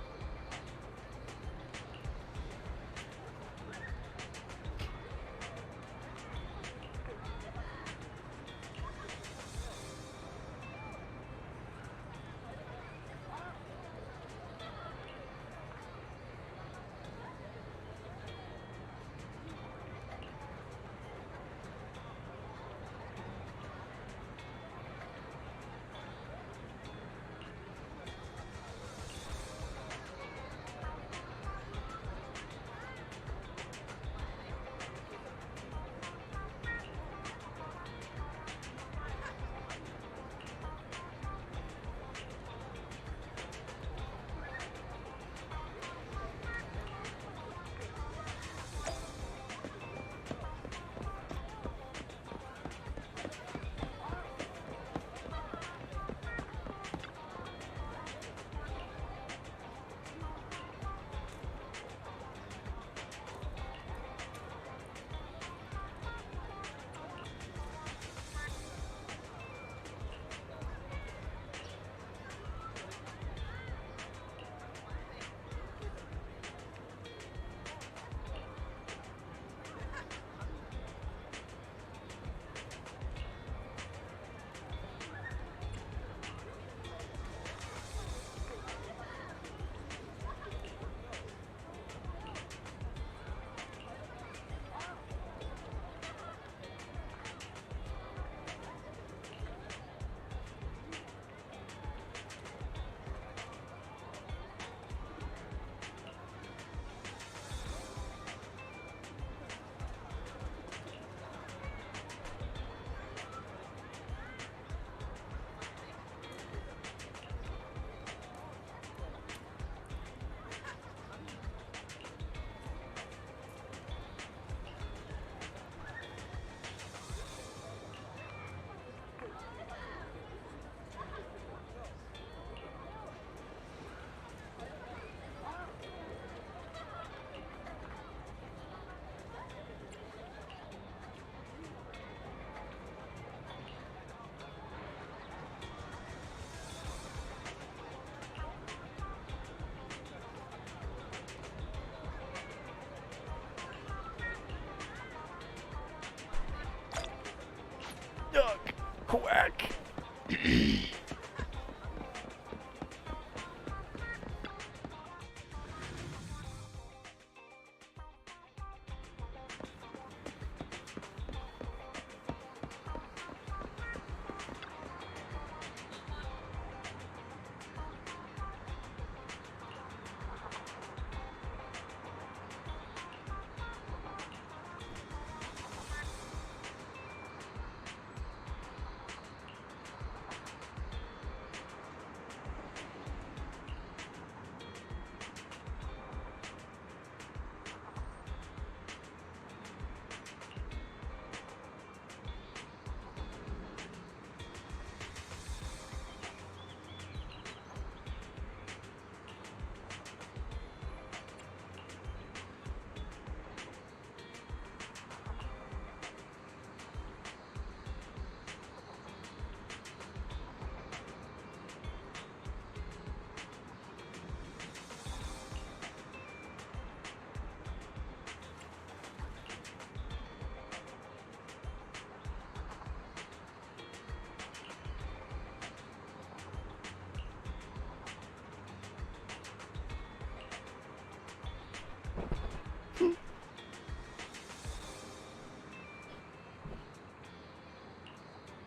Duck! Quack!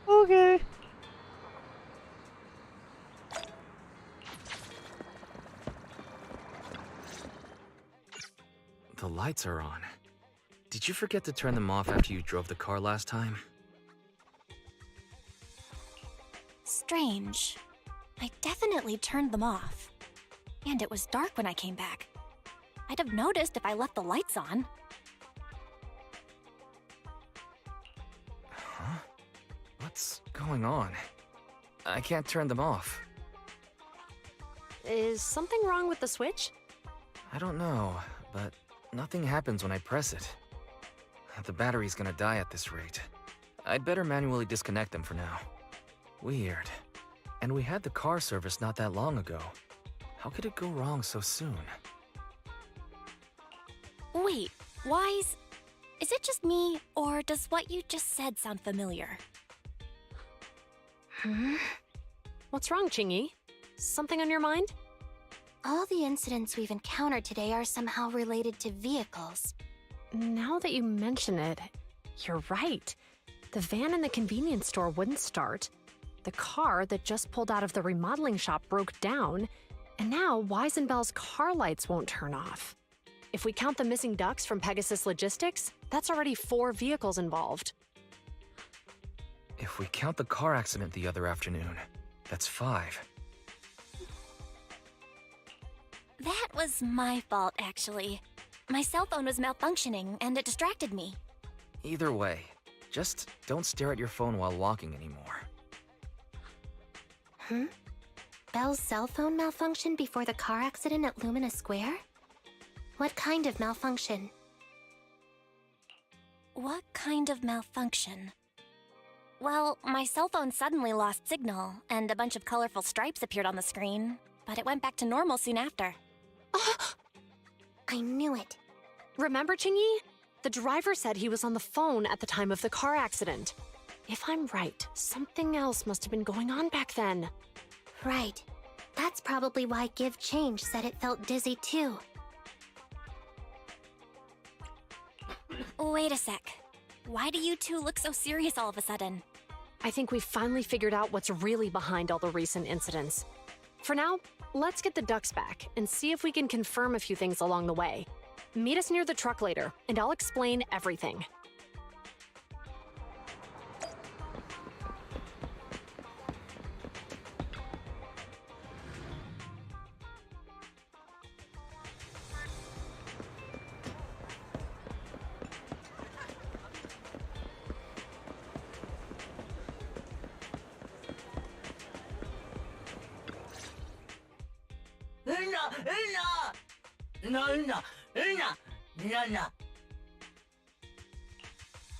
Okay. The lights are on. Did you forget to turn them off after you drove the car last time? Strange. I definitely turned them off. And it was dark when I came back. I'd have noticed if I left the lights on. Huh? What's going on? I can't turn them off. Is something wrong with the switch? I don't know, but nothing happens when I press it. The battery's gonna die at this rate. I'd better manually disconnect them for now. Weird. And we had the car service not that long ago. How could it go wrong so soon? Wait, Wise? Is it just me, or does what you just said sound familiar? What's wrong, Qingyi? Something on your mind? All the incidents we've encountered today are somehow related to vehicles. Now that you mention it, you're right. The van in the convenience store wouldn't start. The car that just pulled out of the remodeling shop broke down, and now Wise and Bell's car lights won't turn off. If we count the missing ducks from Pegasus Logistics, that's already 4 vehicles involved. If we count the car accident the other afternoon, that's 5. That was my fault, actually. My cell phone was malfunctioning, and it distracted me. Either way, just don't stare at your phone while walking anymore. Bell's cell phone malfunctioned before the car accident at Lumina Square? What kind of malfunction? What kind of malfunction? Well, my cell phone suddenly lost signal, and a bunch of colorful stripes appeared on the screen, but it went back to normal soon after. I knew it. Remember, Qingyi? The driver said he was on the phone at the time of the car accident. If I'm right, something else must have been going on back then. Right. That's probably why Give Change said it felt dizzy too. Wait a sec. Why do you two look so serious all of a sudden? I think we finally figured out what's really behind all the recent incidents. For now, let's get the ducks back and see if we can confirm a few things along the way. Meet us near the truck later, and I'll explain everything.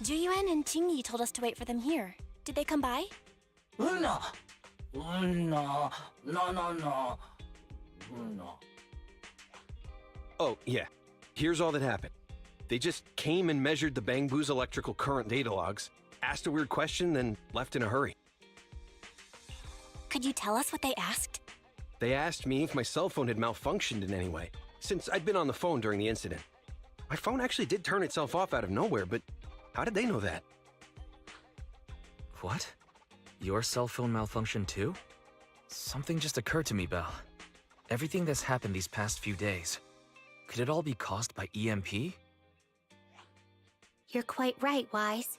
Juyuan and Qingyi told us to wait for them here. Did they come by? Oh, yeah. Here's all that happened. They just came and measured the Bangbu's electrical current data logs, asked a weird question, then left in a hurry. Could you tell us what they asked? They asked me if my cell phone had malfunctioned in any way, since I'd been on the phone during the incident. My phone actually did turn itself off out of nowhere, but how did they know that? What? Your cell phone malfunctioned too? Something just occurred to me, Belle. Everything that's happened these past few days, could it all be caused by EMP? You're quite right, Wise.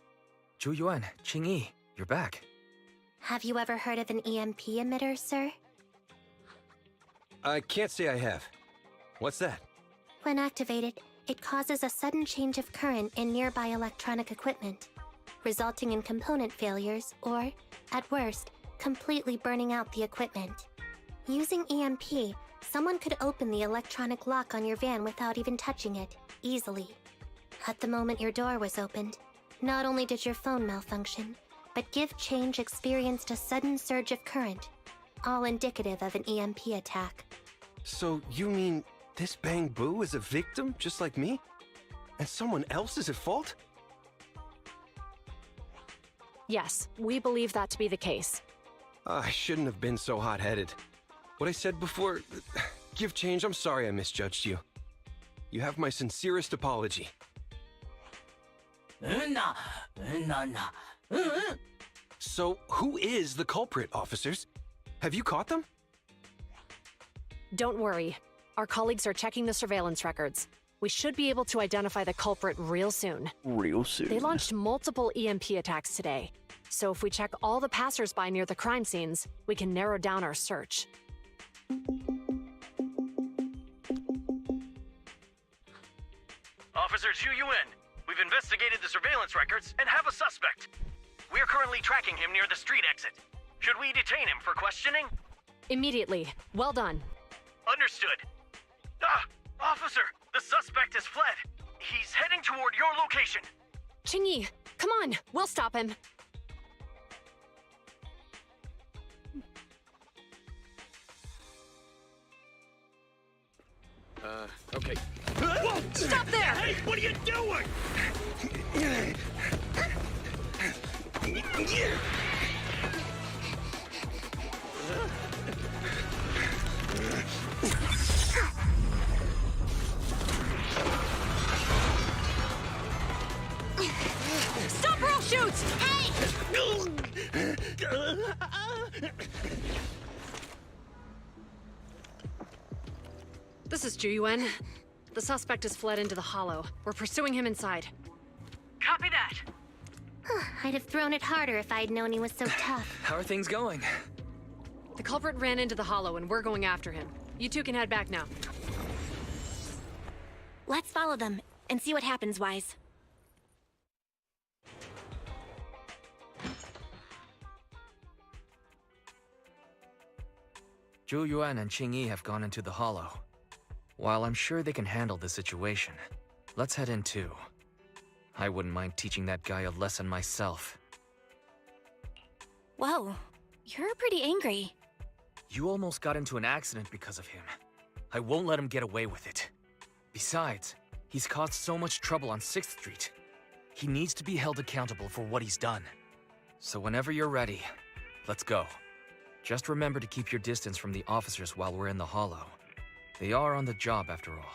Juyuan, Qingyi, you're back. Have you ever heard of an EMP emitter, sir? I can't say I have. What's that? When activated, it causes a sudden change of current in nearby electronic equipment, resulting in component failures or, at worst, completely burning out the equipment. Using EMP, someone could open the electronic lock on your van without even touching it, easily. At the moment your door was opened, not only did your phone malfunction, but Give Change experienced a sudden surge of current, all indicative of an EMP attack. So you mean this Bangbu is a victim, just like me? And someone else is at fault? Yes, we believe that to be the case. I shouldn't have been so hot-headed. What I said before... Give Change, I'm sorry I misjudged you. You have my sincerest apology. So, who is the culprit, officers? Have you caught them? Don't worry. Our colleagues are checking the surveillance records. We should be able to identify the culprit real soon. Real soon. They launched multiple EMP attacks today. So if we check all the passersby near the crime scenes, we can narrow down our search. Officer Zhu Yuan. We've investigated the surveillance records and have a suspect. We are currently tracking him near the street exit. Should we detain him for questioning? Immediately. Well done. Understood. Officer, the suspect has fled. He's heading toward your location. Qingyi, come on. We'll stop him. Okay. Whoa! Stop there! Hey, what are you doing? Stop or I'll shoot! Hey! This is Zhu Yuan. The suspect has fled into the hollow. We're pursuing him inside. Copy that. I'd have thrown it harder if I'd known he was so tough. How are things going? The culprit ran into the hollow and we're going after him. You two can head back now. Let's follow them and see what happens, Wise. Zhu Yuan and Qingyi have gone into the hollow. While I'm sure they can handle the situation, let's head in too. I wouldn't mind teaching that guy a lesson myself. Whoa, you're pretty angry. You almost got into an accident because of him. I won't let him get away with it. Besides, he's caused so much trouble on 6th Street. He needs to be held accountable for what he's done. So whenever you're ready, let's go. Just remember to keep your distance from the officers while we're in the hollow. They are on the job after all.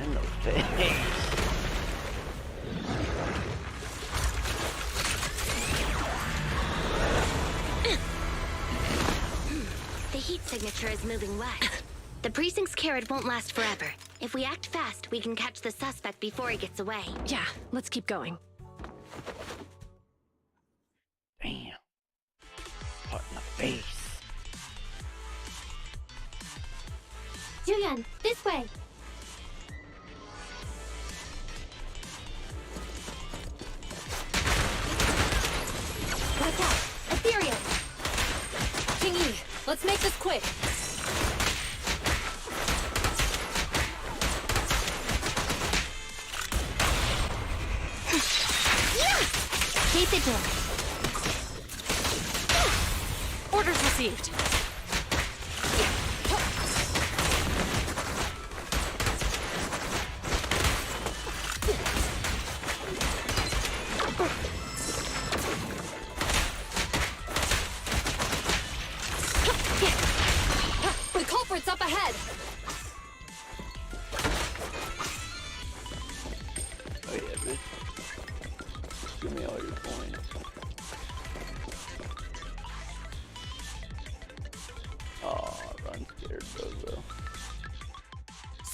In the face. The heat signature is moving west. The precinct's carrot won't last forever. If we act fast, we can catch the suspect before he gets away. Yeah, let's keep going. Damn. Hot in the face. Julian, this way! Watch out! Ethereal! Qingyi, let's make this quick! Stay vigilant. Orders received. The culprit's up ahead!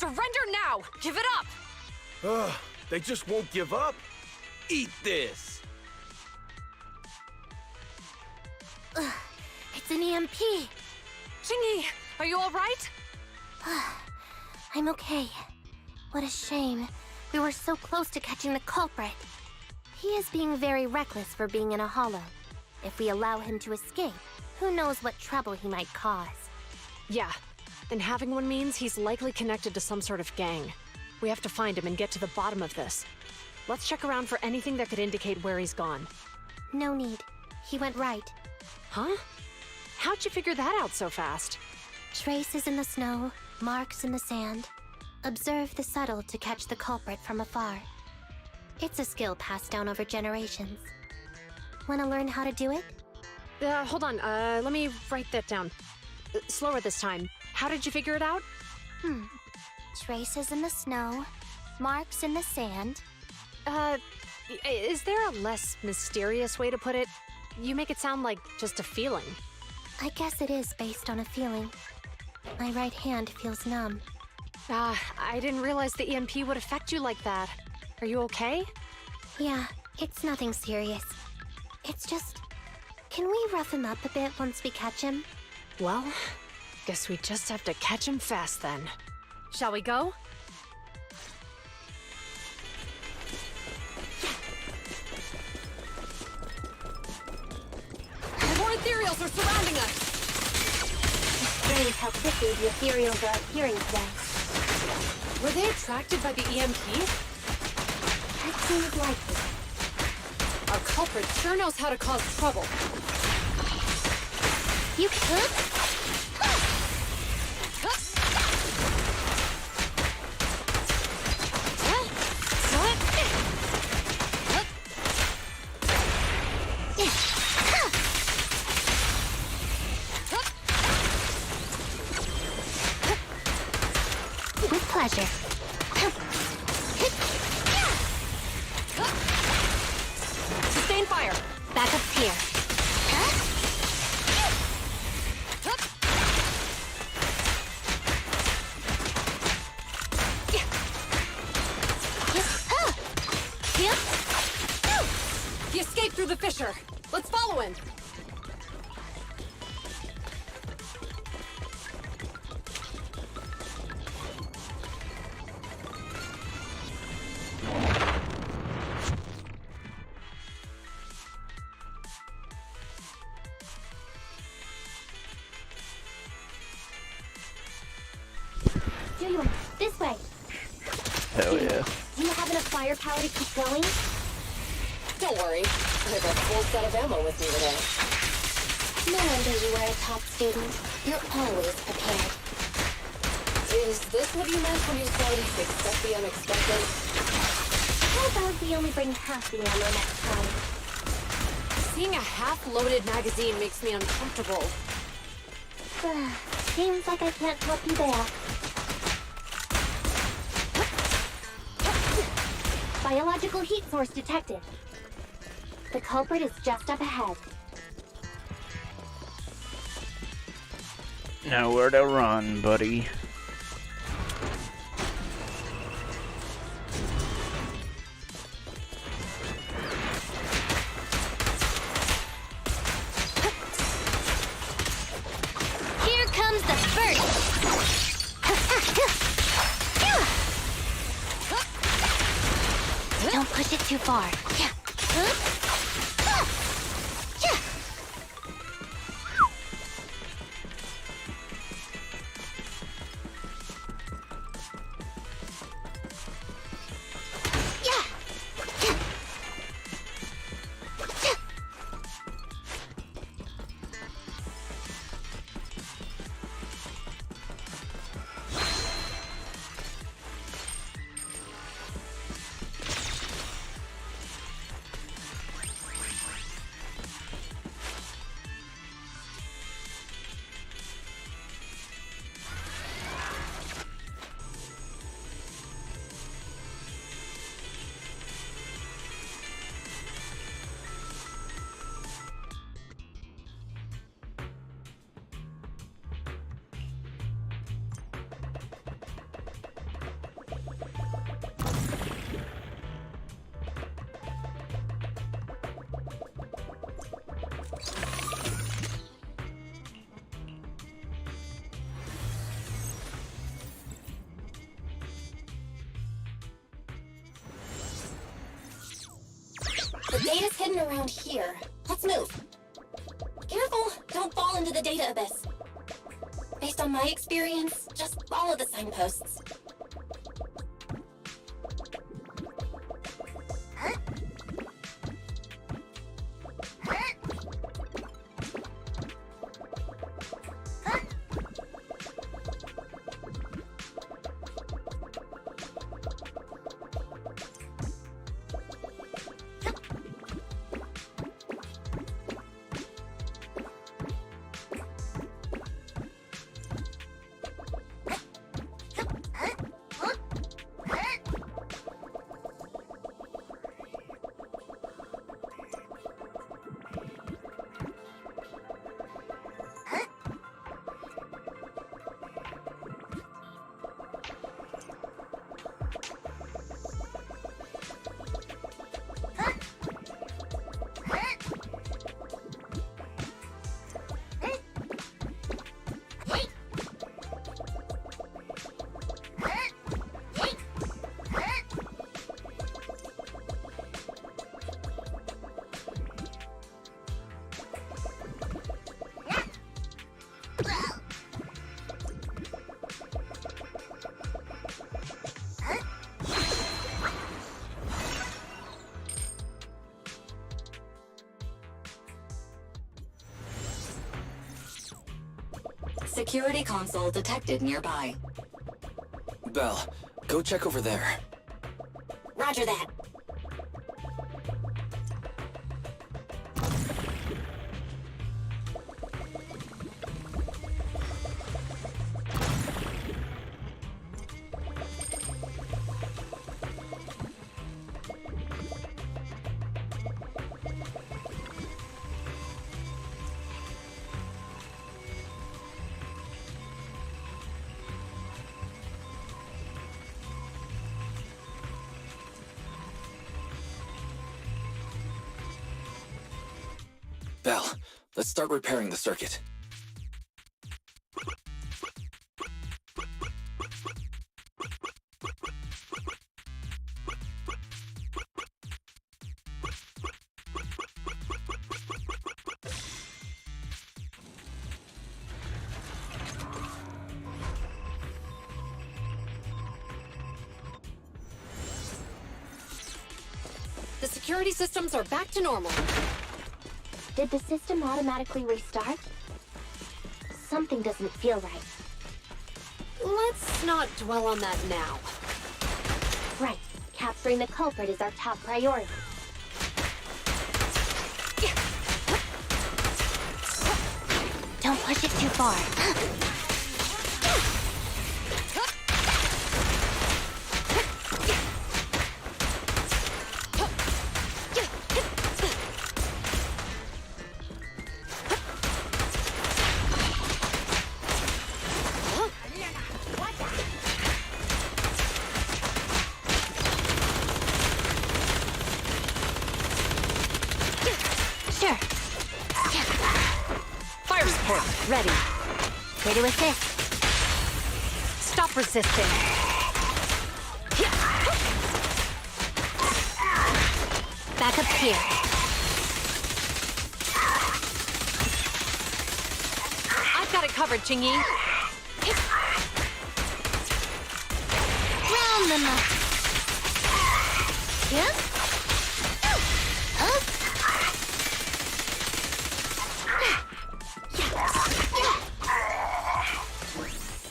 Surrender now! Give it up! Ugh, they just won't give up. Eat this! Ugh, it's an EMP. Jingyi, are you alright? I'm okay. What a shame. We were so close to catching the culprit. He is being very reckless for being in a hollow. If we allow him to escape, who knows what trouble he might cause. Yeah, and having one means he's likely connected to some sort of gang. We have to find him and get to the bottom of this. Let's check around for anything that could indicate where he's gone. No need. He went right. Huh? How'd you figure that out so fast? Traces in the snow, marks in the sand. Observe the subtle to catch the culprit from afar. It's a skill passed down over generations. Want to learn how to do it? Hold on, let me write that down. Slower this time. How did you figure it out? Traces in the snow, marks in the sand. Is there a less mysterious way to put it? You make it sound like just a feeling. I guess it is based on a feeling. My right hand feels numb. I didn't realize the EMP would affect you like that. Are you okay? Yeah, it's nothing serious. It's just... Can we rough him up a bit once we catch him? Well, guess we just have to catch him fast then. Shall we go? More ethereals are surrounding us! It's strange how quickly the ethereals are appearing today. Were they attracted by the EMP? That seems likely. Our culprit sure knows how to cause trouble. You could? With pleasure. Sustain fire. Backup's here. He escaped through the fissure. Let's follow him. This way. Hell yeah. Do you have enough firepower to keep going? Don't worry. I have a full set of ammo with me today. No wonder you were a top student. You're always prepared. Is this what you meant when you said expect the unexpected? How about we only bring half the ammo next time? Seeing a half-loaded magazine makes me uncomfortable. Seems like I can't help you there. Biological heat source detected. The culprit is just up ahead. Nowhere to run, buddy. Here comes the first! Don't push it too far. The data's hidden around here. Let's move. Careful, don't fall into the data abyss. Based on my experience, just follow the signposts. Security console detected nearby. Belle, go check over there. Roger that. Belle, let's start repairing the circuit. The security systems are back to normal. Did the system automatically restart? Something doesn't feel right. Let's not dwell on that now. Right. Capturing the culprit is our top priority. Don't push it too far. Sure. Fire support, ready. Here to assist. Stop resisting. Backup here. I've got it covered, Qingyi. Round them up. Yeah?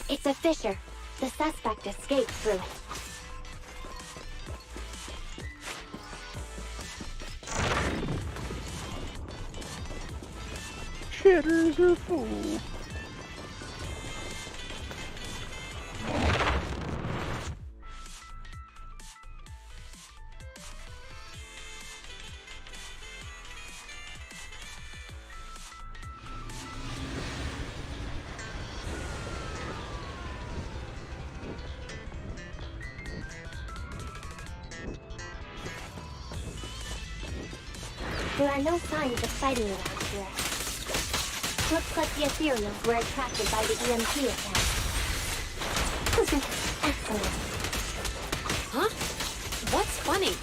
It's a fissure. The suspect escaped through it. Shitters are full. There are no signs of fighting around here. Looks like the ethereals were attracted by the EMP attack. Huh? What's funny?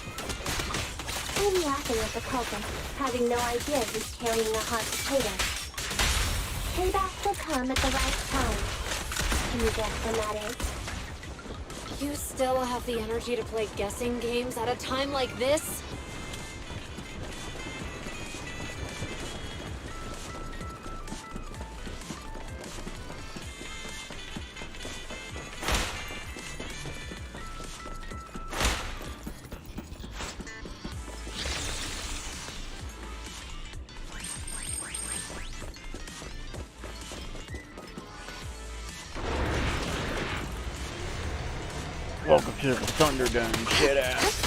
I'm laughing at out the culprit, having no idea he's carrying a hot potato. Payback will come at the right time. Can you guess when that is? You still have the energy to play guessing games at a time like this? Welcome to the Thunderdome, shit ass.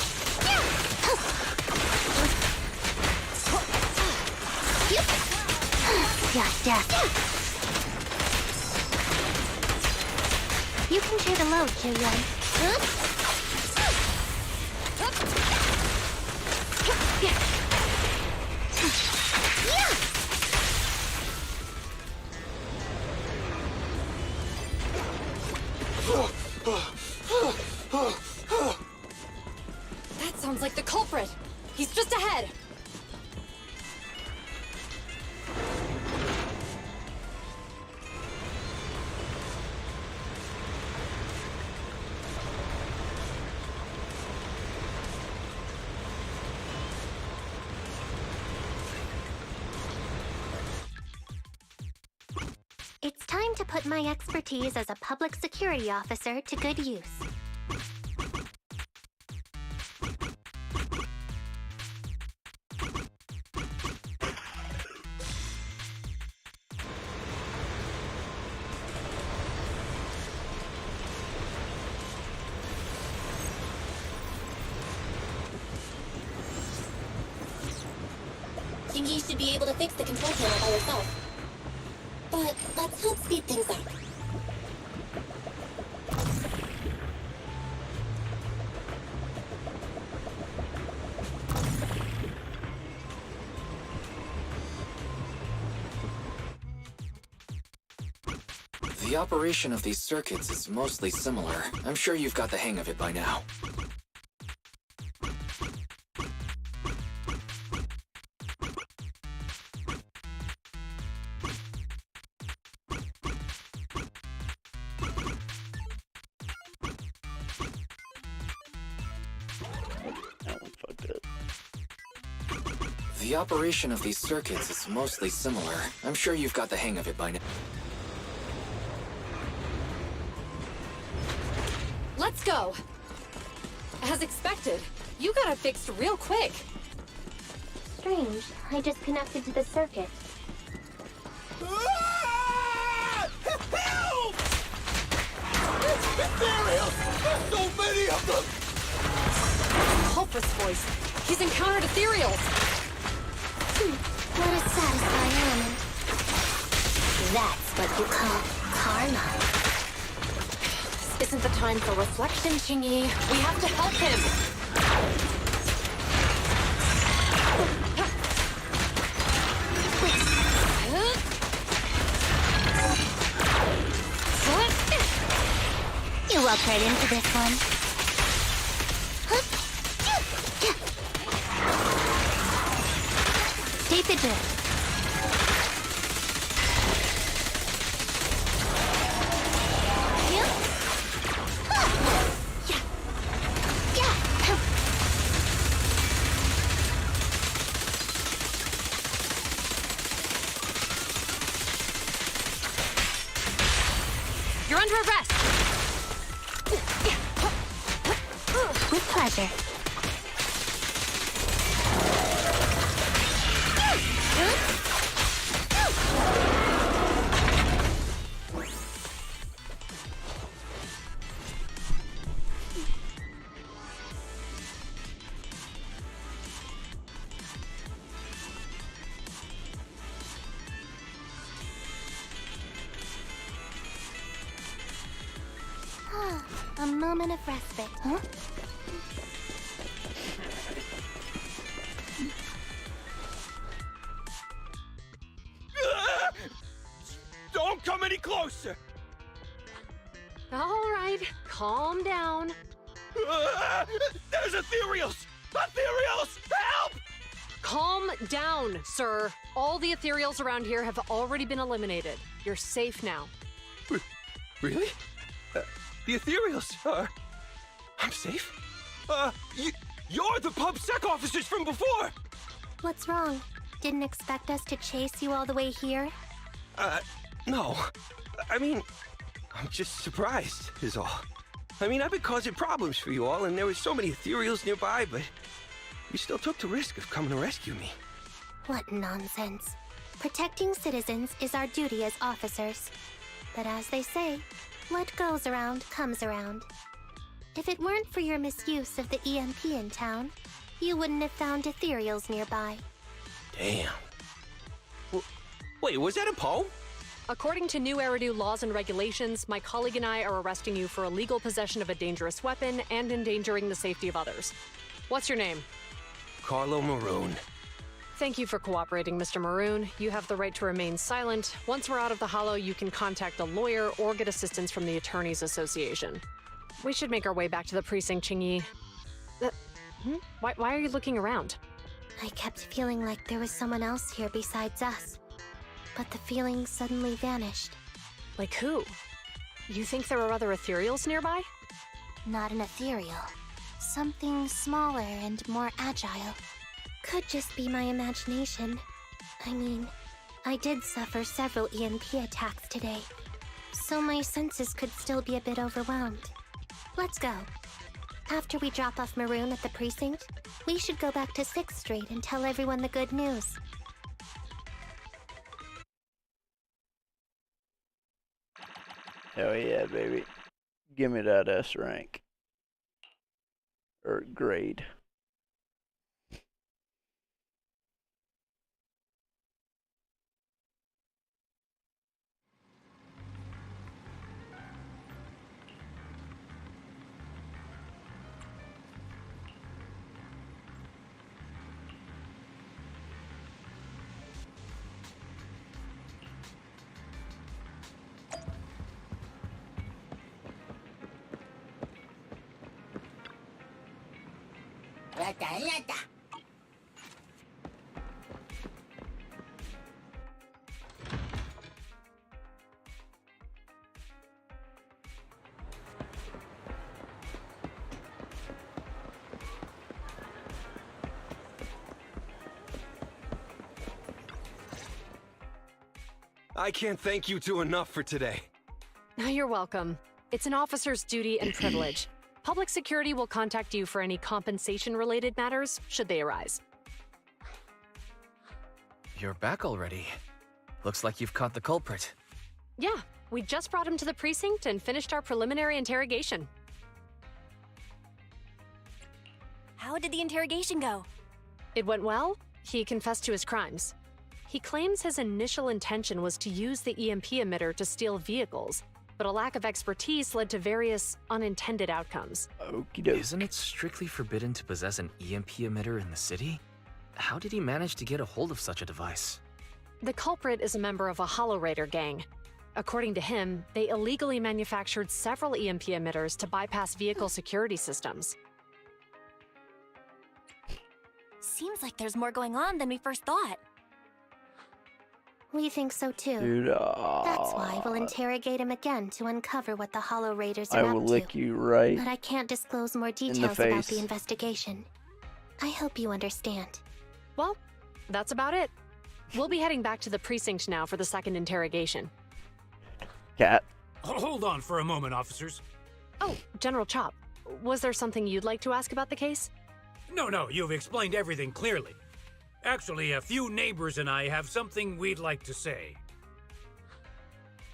Yeah. You can share the load, Julian. That sounds like the culprit. He's just ahead. It's time to put my expertise as a public security officer to good use. Jingy should be able to fix the control panel by herself. But let's not speed things up. The operation of these circuits is mostly similar. I'm sure you've got the hang of it by now. The operation of these circuits is mostly similar. I'm sure you've got the hang of it by now. Let's go. As expected, you got it fixed real quick. Strange. I just connected to the circuit. Help! Ethereals! There's so many of them! Culprit's voice. He's encountered ethereals. What a satisfying element. That's what you call karma. This isn't the time for reflection, Chingy. We have to help him. You walk right into this one. Stay vigilant. You're under arrest. With pleasure. A moment of respite, huh? Don't come any closer! All right, calm down. There's ethereals! Ethereals! Help! Calm down, sir. All the ethereals around here have already been eliminated. You're safe now. Really? The ethereals are... I'm safe? You're the PubSec officers from before! What's wrong? Didn't expect us to chase you all the way here? No. I mean, I'm just surprised, is all. I mean, I've been causing problems for you all, and there were so many ethereals nearby, but you still took the risk of coming to rescue me. What nonsense. Protecting citizens is our duty as officers. But as they say, what goes around comes around. If it weren't for your misuse of the EMP in town, you wouldn't have found ethereals nearby. Damn. Wait, was that a poem? According to new Eridu laws and regulations, my colleague and I are arresting you for illegal possession of a dangerous weapon and endangering the safety of others. What's your name? Carlo Maroon. Thank you for cooperating, Mr. Maroon. You have the right to remain silent. Once we're out of the Hollow, you can contact a lawyer or get assistance from the Attorneys Association. We should make our way back to the precinct, Qingyi. Why are you looking around? I kept feeling like there was someone else here besides us. But the feeling suddenly vanished. Like who? You think there are other ethereals nearby? Not an ethereal. Something smaller and more agile. Could just be my imagination. I mean, I did suffer several EMP attacks today, so my senses could still be a bit overwhelmed. Let's go. After we drop off Maroon at the precinct, we should go back to 6th Street and tell everyone the good news. Hell yeah, baby. Give me that S rank. Or grade. I can't thank you two enough for today. You're welcome. It's an officer's duty and privilege. Public security will contact you for any compensation-related matters, should they arise. You're back already. Looks like you've caught the culprit. Yeah, we just brought him to the precinct and finished our preliminary interrogation. How did the interrogation go? It went well. He confessed to his crimes. He claims his initial intention was to use the EMP emitter to steal vehicles, but a lack of expertise led to various unintended outcomes. Okie doke. Isn't it strictly forbidden to possess an EMP emitter in the city? How did he manage to get a hold of such a device? The culprit is a member of a Hollow Raider gang. According to him, they illegally manufactured several EMP emitters to bypass vehicle security systems. Seems like there's more going on than we first thought. We think so too. Dude, that's why we'll interrogate him again to uncover what the Hollow Raiders are I up will to. lick you right But I can't disclose more in the details about face. the investigation. I hope you understand. Well, that's about it. We'll be heading back to the precinct now for the second interrogation. Cat. Hold on for a moment, officers. Oh, General Chop, was there something you'd like to ask about the case? No, you've explained everything clearly. Actually, a few neighbors and I have something we'd like to say.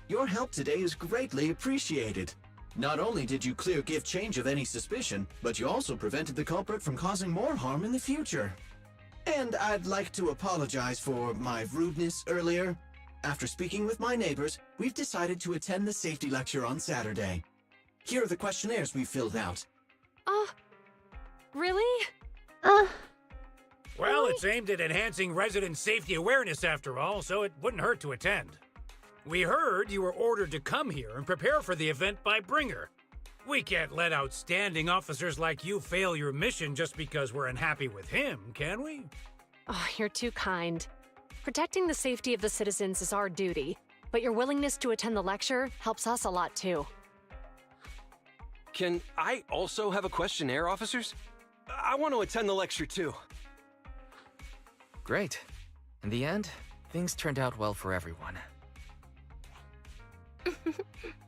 Your help today is greatly appreciated. Not only did you clear Give Change of any suspicion, but you also prevented the culprit from causing more harm in the future. And I'd like to apologize for my rudeness earlier. After speaking with my neighbors, we've decided to attend the safety lecture on Saturday. Here are the questionnaires we filled out. Really? Well, it's aimed at enhancing resident safety awareness after all, so it wouldn't hurt to attend. We heard you were ordered to come here and prepare for the event by Bringer. We can't let outstanding officers like you fail your mission just because we're unhappy with him, can we? Oh, you're too kind. Protecting the safety of the citizens is our duty, but your willingness to attend the lecture helps us a lot too. Can I also have a questionnaire, officers? I want to attend the lecture too. Great. In the end, things turned out well for everyone.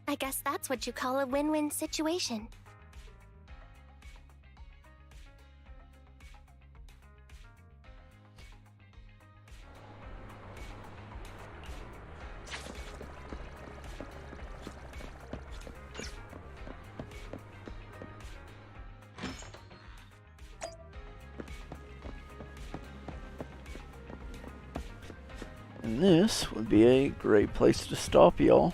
I guess that's what you call a win-win situation. And this would be a great place to stop, y'all.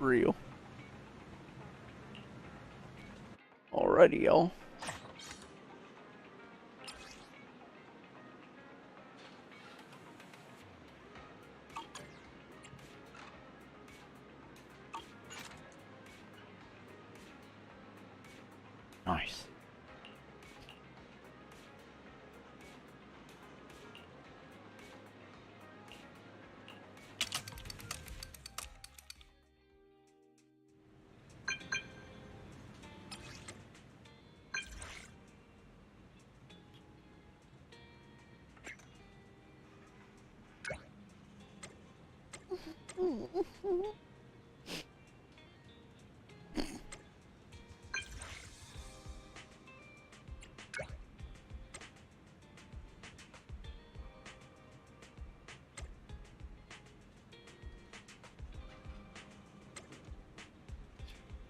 Real. Alrighty, y'all. Nice.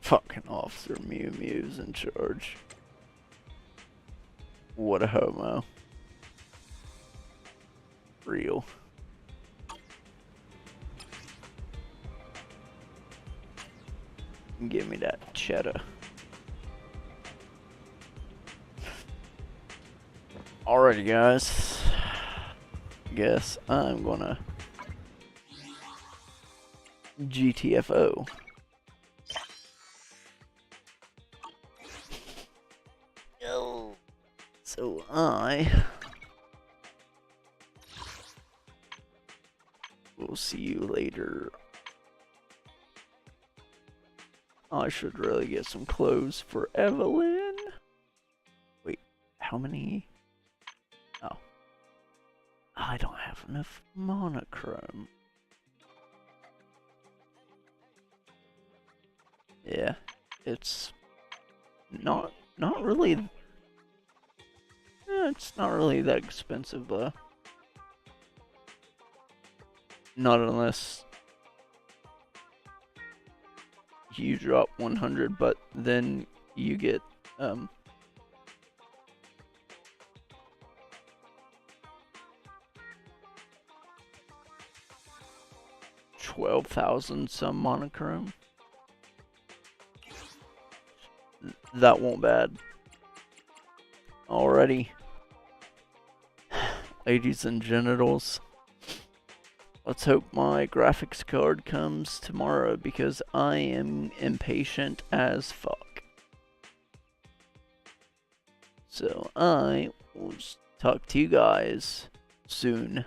Fucking Officer Mew Mew's in charge. What a homo. Real. Give me that cheddar. Alrighty, guys. Guess I'm gonna GTFO. So I will see you later. I should really get some clothes for Evelyn. Wait, how many? Oh. I don't have enough monochrome. Yeah, it's not really. It's not really that expensive though. Not unless you drop 100, but then you get 12,000 some monochrome. That won't bad. Alrighty. Ladies and genitals. Let's hope my graphics card comes tomorrow because I am impatient as fuck. So I will talk to you guys soon.